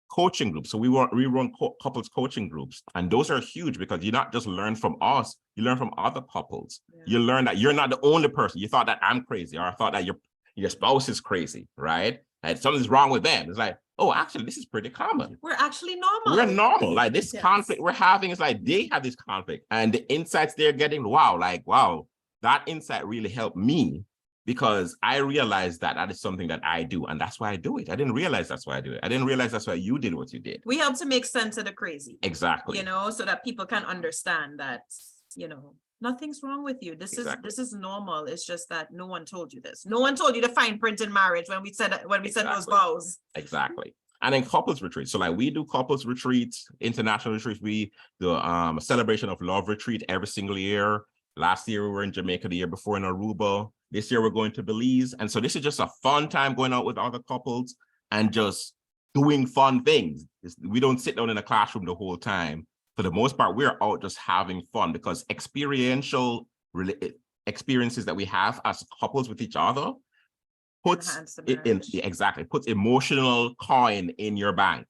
Speaker 3: Coaching groups. So we run couples coaching groups, and those are huge, because you not just learn from us, you learn from other couples. You learn that you're not the only person. You thought that I'm crazy, or I thought that your spouse is crazy, right? And something's wrong with them. It's like, oh, actually, this is pretty common.
Speaker 2: We're actually normal.
Speaker 3: We're normal. Like this conflict we're having is like they have this conflict, and the insights they're getting, wow, that insight really helped me, because I realized that is something that I do, and that's why I do it. I didn't realize that's why I do it. I didn't realize that's why you did what you did.
Speaker 2: We help to make sense of the crazy.
Speaker 3: Exactly.
Speaker 2: You know, so that people can understand that, you know, nothing's wrong with you. This is normal. It's just that no one told you this. No one told you the fine print in marriage when we said those vows.
Speaker 3: Exactly. And then couples retreats. So like we do couples retreats, international retreats. We do a celebration of love retreat every single year. Last year we were in Jamaica, the year before in Aruba. This year we're going to Belize. And so this is just a fun time going out with other couples and just doing fun things. We don't sit down in a classroom the whole time. For the most part, we're out just having fun, because experiential experiences that we have as couples with each other puts emotional coin in your bank.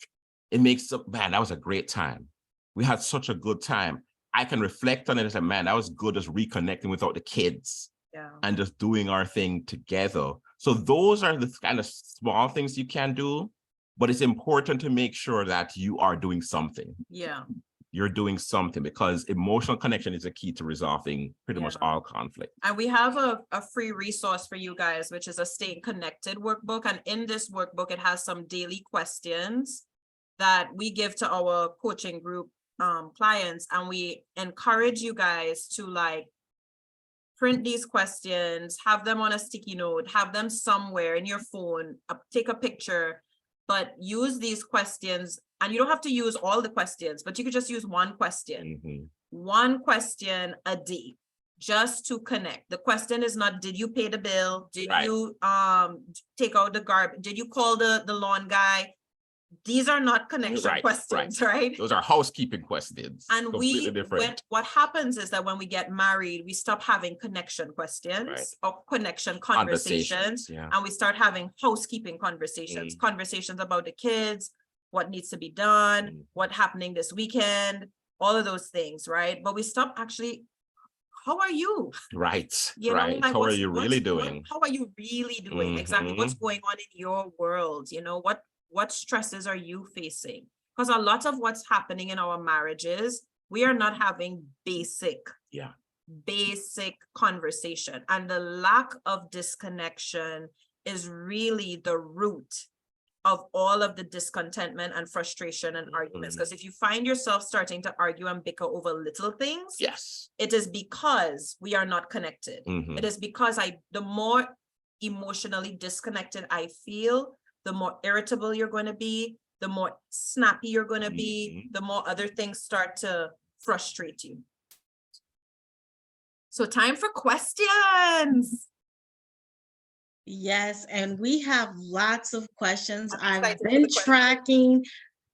Speaker 3: It makes man, that was a great time. We had such a good time. I can reflect on it and say, man, that was good, just reconnecting without the kids and just doing our thing together. So those are the kind of small things you can do, but it's important to make sure that you are doing something.
Speaker 2: Yeah.
Speaker 3: You're doing something, because emotional connection is a key to resolving pretty much all conflict.
Speaker 2: And we have a free resource for you guys, which is a Staying Connected workbook. And in this workbook, it has some daily questions that we give to our coaching group clients. And we encourage you guys to like print these questions, have them on a sticky note, have them somewhere in your phone, take a picture, but use these questions. And you don't have to use all the questions, but you could just use one question, one question a day, just to connect. The question is not, did you pay the bill? Did you take out the garbage? Did you call the lawn guy? These are not connection questions, right?
Speaker 3: Those are housekeeping questions.
Speaker 2: And what happens is that when we get married, we stop having connection questions or connection conversations, and we start having housekeeping conversations, conversations about the kids, what needs to be done, what happening this weekend, all of those things, right? But we stop actually, how are you?
Speaker 3: Right,
Speaker 2: you know, like,
Speaker 3: how are you really doing?
Speaker 2: How are you really doing? Exactly. What's going on in your world? You know, what stresses are you facing? Because a lot of what's happening in our marriages, we are not having basic conversation. And the lack of disconnection is really the root of all of the discontentment and frustration and arguments. Because if you find yourself starting to argue and bicker over little things, it is because we are not connected. It is because the more emotionally disconnected I feel, the more irritable you're going to be, the more snappy you're going to be, the more other things start to frustrate you. So time for questions.
Speaker 1: Yes, and we have lots of questions. I've been tracking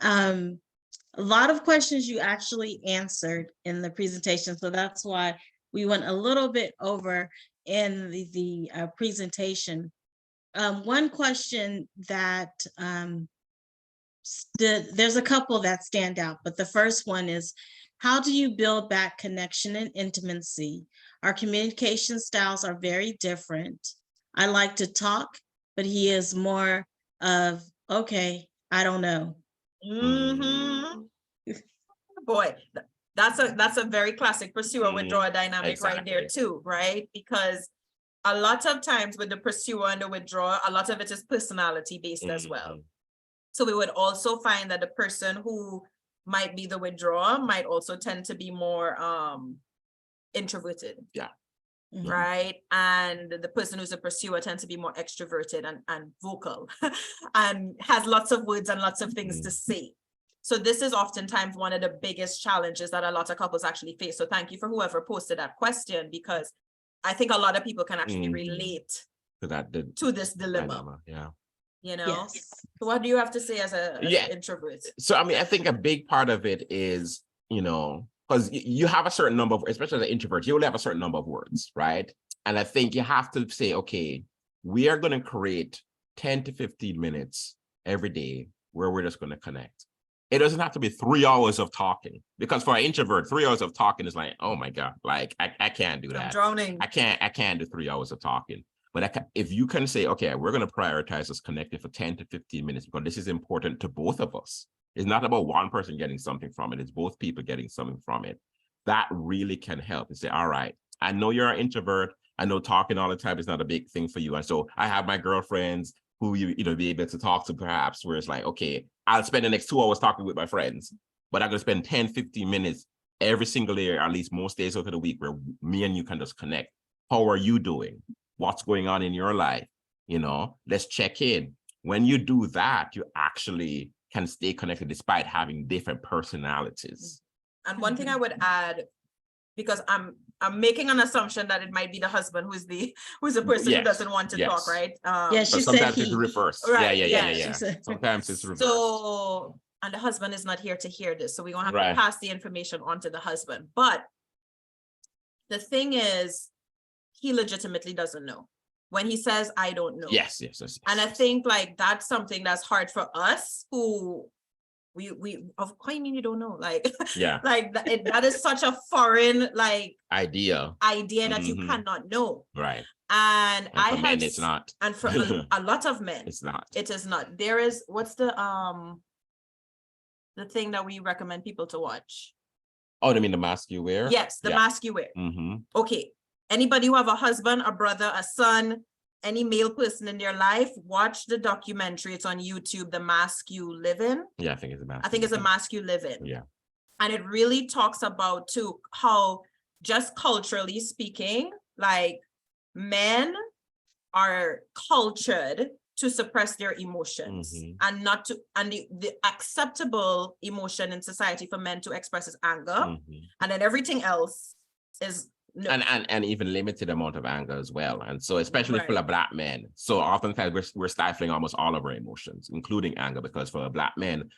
Speaker 1: a lot of questions you actually answered in the presentation. So that's why we went a little bit over in the presentation. One question that there's a couple that stand out, but the first one is, how do you build back connection and intimacy? Our communication styles are very different. I like to talk, but he is more of, okay, I don't know.
Speaker 2: Boy, that's a very classic pursuer withdrawer dynamic right there too, right? Because a lot of times with the pursuer and the withdrawer, a lot of it is personality based as well. So we would also find that the person who might be the withdrawer might also tend to be more introverted. Right. And the person who's a pursuer tends to be more extroverted and vocal and has lots of words and lots of things to say. So this is oftentimes one of the biggest challenges that a lot of couples actually face. So thank you for whoever posted that question, because I think a lot of people can actually relate
Speaker 3: to that
Speaker 2: to this dilemma,
Speaker 3: dilemma. Yeah.
Speaker 2: you know?
Speaker 1: Yes.
Speaker 2: So what do you have to say as an introvert?
Speaker 3: So, I mean, I think a big part of it is, you know, because you have a certain number of, especially as an introvert, you only have a certain number of words, right? And I think you have to say, okay, we are going to create 10 to 15 minutes every day where we're just going to connect. It doesn't have to be 3 hours of talking, because for an introvert, 3 hours of talking is like, oh my God, like I can't do that.
Speaker 2: I'm drowning.
Speaker 3: I can't do 3 hours of talking. But if you can say, okay, we're going to prioritize us connecting for 10 to 15 minutes, because this is important to both of us. It's not about one person getting something from it. It's both people getting something from it. That really can help. And say, all right, I know you're an introvert. I know talking all the time is not a big thing for you. And so I have my girlfriends who you know be able to talk to, perhaps, where it's like, okay, I'll spend the next 2 hours talking with my friends, but I'm going to spend 10, 15 minutes every single day, or at least most days of the week, where me and you can just connect. How are you doing? What's going on in your life? You know, let's check in. When you do that, you actually can stay connected despite having different personalities.
Speaker 2: And one thing I would add, because I'm making an assumption that it might be the husband who's the person who doesn't want to talk, right?
Speaker 1: Yes,
Speaker 3: So
Speaker 1: she
Speaker 3: sometimes
Speaker 1: said
Speaker 3: it's
Speaker 1: he.
Speaker 3: reverse.
Speaker 2: Right,
Speaker 3: Yeah. Sometimes it's reverse.
Speaker 2: So, and the husband is not here to hear this, so we're gonna have to pass the information on to the husband. But the thing is, he legitimately doesn't know. When he says, I don't know.
Speaker 3: Yes.
Speaker 2: And I think like that's something that's hard for us who we of course, I mean, you don't know, like, like that is such a foreign like idea that you cannot know.
Speaker 3: Right.
Speaker 2: And
Speaker 3: I have, men, it's not.
Speaker 2: And for a lot of men,
Speaker 3: it's not.
Speaker 2: It is not. There is, what's the thing that we recommend people to watch?
Speaker 3: Oh, I mean the mask you wear?
Speaker 2: Yes, the mask you wear. Okay. Anybody who have a husband, a brother, a son, any male person in their life, watch the documentary. It's on YouTube, The Mask You Live In.
Speaker 3: Yeah, I think it's a mask.
Speaker 2: I think it's A Mask You Live In.
Speaker 3: Yeah.
Speaker 2: And it really talks about too how, just culturally speaking, like men are cultured to suppress their emotions and not to, and the acceptable emotion in society for men to express is anger, and then everything else is no.
Speaker 3: And even limited amount of anger as well. And so especially for a Black man, so oftentimes we're stifling almost all of our emotions, including anger, because for a Black man,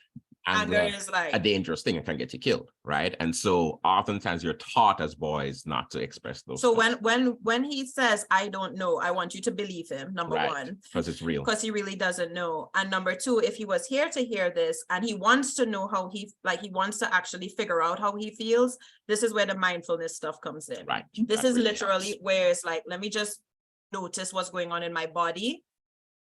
Speaker 3: anger is like a dangerous thing and can get you killed, right? And so oftentimes you're taught as boys not to express those.
Speaker 2: So when he says, I don't know, I want you to believe him, number one.
Speaker 3: Because it's real.
Speaker 2: Because he really doesn't know. And number two, if he was here to hear this and he wants to know how he wants to actually figure out how he feels, this is where the mindfulness stuff comes in.
Speaker 3: Right.
Speaker 2: This is really literally where it's like, let me just notice what's going on in my body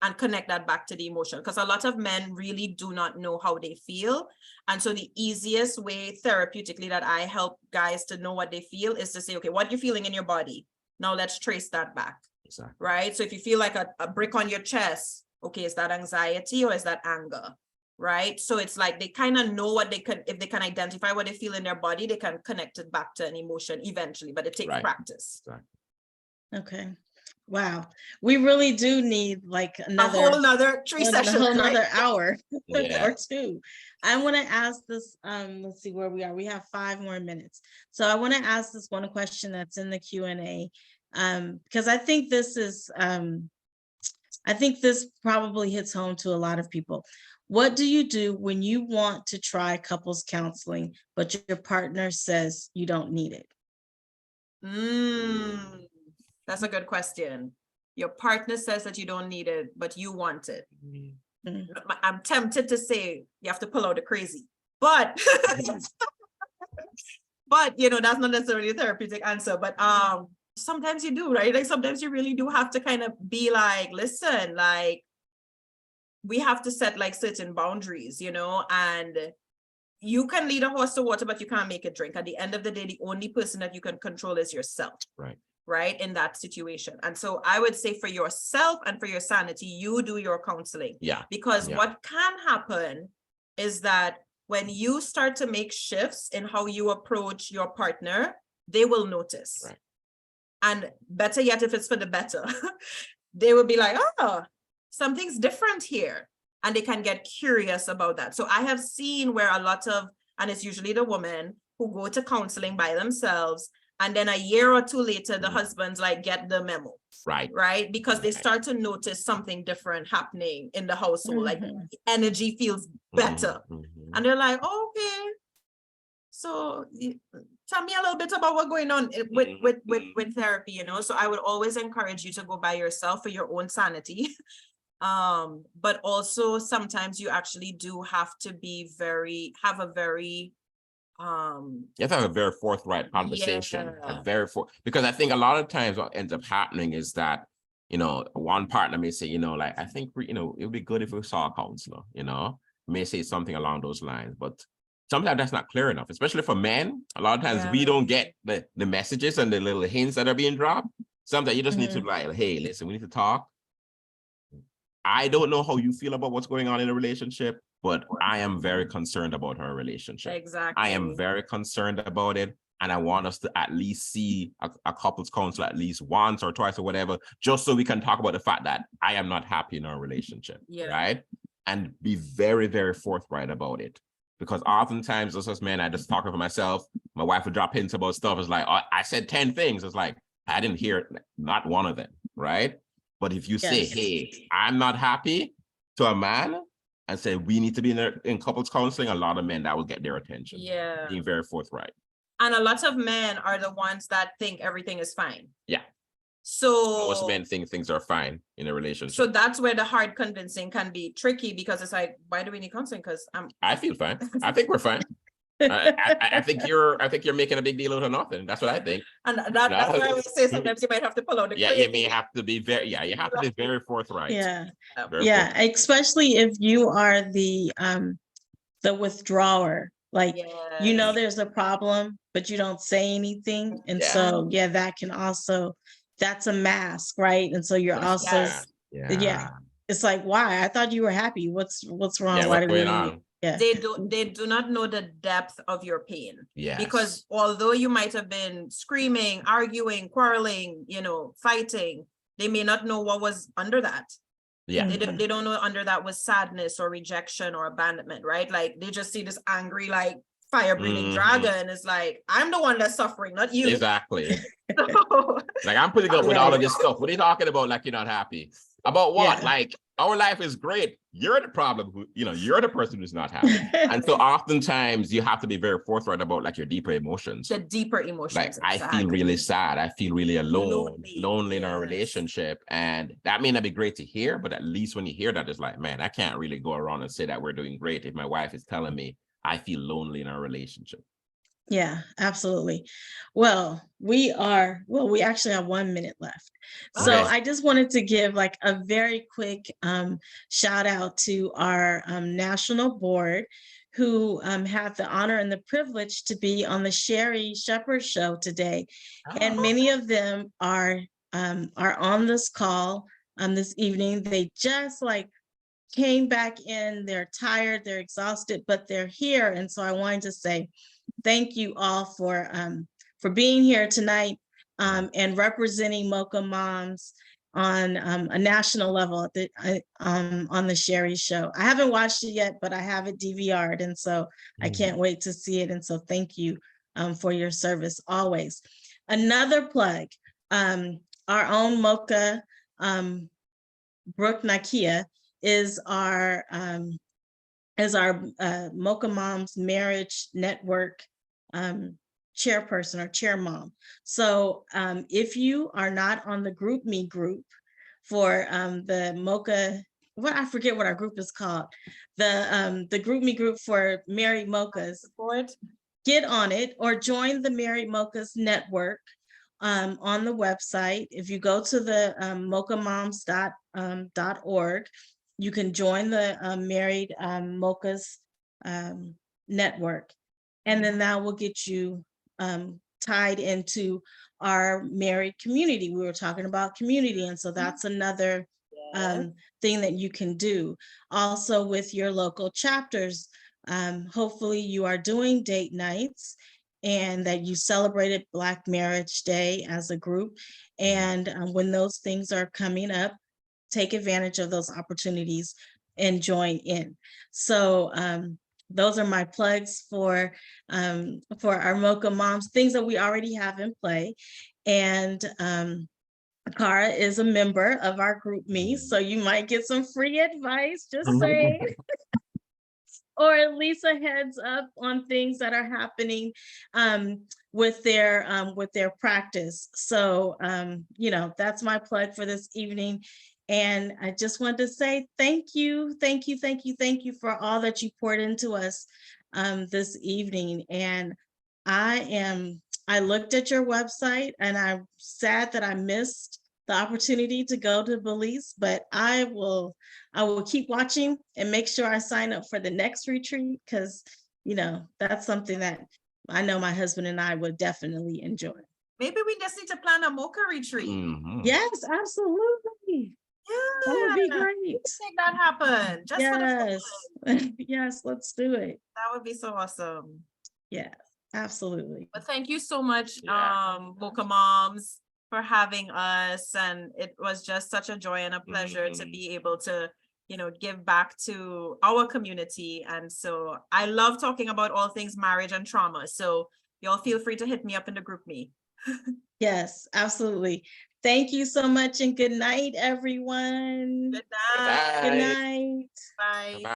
Speaker 2: and connect that back to the emotion, because a lot of men really do not know how they feel. And so the easiest way therapeutically that I help guys to know what they feel is to say, okay, what you're feeling in your body, now let's trace that back.
Speaker 3: Exactly.
Speaker 2: Right? So if you feel like a brick on your chest, okay, is that anxiety or is that anger? Right? So it's like they kind of know what they can, if they can identify what they feel in their body, they can connect it back to an emotion eventually, but it takes practice.
Speaker 3: Exactly.
Speaker 1: Okay. Wow. We really do need like
Speaker 2: a whole nother 3 sessions,
Speaker 1: a whole nother hour
Speaker 3: Yeah.
Speaker 1: or 2. I want to ask this, let's see where we are. We have 5 more minutes. So I want to ask this one question that's in the Q&A, because I think this is, I think this probably hits home to a lot of people. What do you do when you want to try couples counseling, but your partner says you don't need it?
Speaker 2: That's a good question. Your partner says that you don't need it, but you want it. I'm tempted to say you have to pull out the crazy, but but you know, that's not necessarily a therapeutic answer. But sometimes you do, right? Like sometimes you really do have to kind of be like, listen, like we have to set like certain boundaries, you know, and you can lead a horse to water, but you can't make it drink. At the end of the day, the only person that you can control is yourself. Right, in that situation. And so I would say for yourself and for your sanity, you do your counseling. Because what can happen is that when you start to make shifts in how you approach your partner, they will notice. And better yet, if it's for the better, they will be like, oh, something's different here. And they can get curious about that. So I have seen where a lot of, and it's usually the women who go to counseling by themselves, And then a year or two later, the husbands like get the memo. Right? Because they start to notice something different happening in the household. Like the energy feels better. And they're like, oh, okay. So tell me a little bit about what's going on with therapy, you know? So I would always encourage you to go by yourself for your own sanity. But also sometimes you actually do have to be have a very you
Speaker 3: have to have a very forthright conversation, because I think a lot of times what ends up happening is that, you know, one partner may say, you know, like, I think it would be good if we saw a counselor, you know, may say something along those lines, but sometimes that's not clear enough, especially for men. A lot of times we don't get the messages and the little hints that are being dropped. Sometimes you just need to be like, hey, listen, we need to talk. I don't know how you feel about what's going on in a relationship, but I am very concerned about her relationship.
Speaker 2: Exactly.
Speaker 3: I am very concerned about it. And I want us to at least see a couples counselor at least once or twice or whatever, just so we can talk about the fact that I am not happy in our relationship, right? And be very, very forthright about it. Because oftentimes, us as men, I just talking for myself, my wife would drop hints about stuff. It's like, oh, I said 10 things. It's like, I didn't hear not one of them, right? But if you say, hey, I'm not happy to a man and say, we need to be in couples counseling, a lot of men, that will get their attention.
Speaker 2: Yeah.
Speaker 3: Being very forthright.
Speaker 2: And a lot of men are the ones that think everything is fine.
Speaker 3: Yeah.
Speaker 2: So
Speaker 3: most men think things are fine in a relationship.
Speaker 2: So that's where the hard convincing can be tricky, because it's like, why do we need counseling? Because
Speaker 3: I feel fine. I think we're fine. I think you're making a big deal out of nothing. That's what I think.
Speaker 2: And that's why I would say sometimes you might have to pull out the crazy.
Speaker 3: You may have to be very, you have to be very forthright.
Speaker 1: Yeah, especially if you are the withdrawer. Like, you know, there's a problem, but you don't say anything. And so, that can also, that's a mask, right? And so you're also, it's like, why? I thought you were happy. What's wrong?
Speaker 3: Yeah, what's going on?
Speaker 2: They do not know the depth of your pain. Because although you might have been screaming, arguing, quarreling, you know, fighting, they may not know what was under that. They don't know under that was sadness or rejection or abandonment, right? Like, they just see this angry, like, fire-breathing dragon. It's like, I'm the one that's suffering, not you.
Speaker 3: Exactly. Like, I'm putting up with all of this stuff. What are you talking about? Like, you're not happy about what? Like, our life is great. You're the problem. You're the person who's not happy. And so oftentimes you have to be very forthright about, like, your deeper emotions.
Speaker 2: The deeper emotions.
Speaker 3: Like, I feel really sad. I feel really alone, lonely in our relationship. And that may not be great to hear, but at least when you hear that, it's like, man, I can't really go around and say that we're doing great if my wife is telling me I feel lonely in our relationship.
Speaker 1: Yeah, absolutely. Well, we actually have 1 minute left. So I just wanted to give like a very quick shout out to our national board, who had the honor and the privilege to be on the Sherry Shepherd show today. And many of them are on this call this evening. They just like came back in, they're tired, they're exhausted, but they're here. And so I wanted to say thank you all for being here tonight and representing Mocha moms on a national level on the Sherry show. I haven't watched it yet, but I have it DVR'd, and so I can't wait to see it. And so thank you for your service always. Another plug, our own Mocha, Brooke Nakia, is our Mocha Moms Marriage Network chairperson or chairmom. So if you are not on the Group Me group for the Mocha, I forget what our group is called, the Group Me group for Married Mochas, get on it or join the Married Mochas Network on the website. If you go to the mochamoms.org, you can join the Married Mochas Network, and then that will get you tied into our married community. We were talking about community, and so that's another thing that you can do. Also with your local chapters, hopefully you are doing date nights and that you celebrated Black Marriage Day as a group. And when those things are coming up, take advantage of those opportunities and join in. So those are my plugs for our Mocha Moms, things that we already have in play. And Kaara is a member of our group me, so you might get some free advice, just saying. Or at least a heads up on things that are happening with their practice. So you know, that's my plug for this evening. And I just wanted to say thank you for all that you poured into us this evening. And I looked at your website and I'm sad that I missed the opportunity to go to Belize, but I will keep watching and make sure I sign up for the next retreat, because, you know, that's something that I know my husband and I would definitely enjoy.
Speaker 2: Maybe we just need to plan a Mocha retreat.
Speaker 1: Yes, absolutely.
Speaker 2: Yeah,
Speaker 1: That would be great.
Speaker 2: let's make that happen. Just for the fun.
Speaker 1: Yes, let's do it.
Speaker 2: That would be so awesome.
Speaker 1: Yeah, absolutely.
Speaker 2: But thank you so much, Mocha Moms, for having us. And it was just such a joy and a pleasure to be able to, you know, give back to our community. And so I love talking about all things marriage and trauma. So y'all feel free to hit me up in the group me.
Speaker 1: Yes, absolutely. Thank you so much and good night, everyone.
Speaker 2: Good night.
Speaker 1: Good night.
Speaker 2: Bye.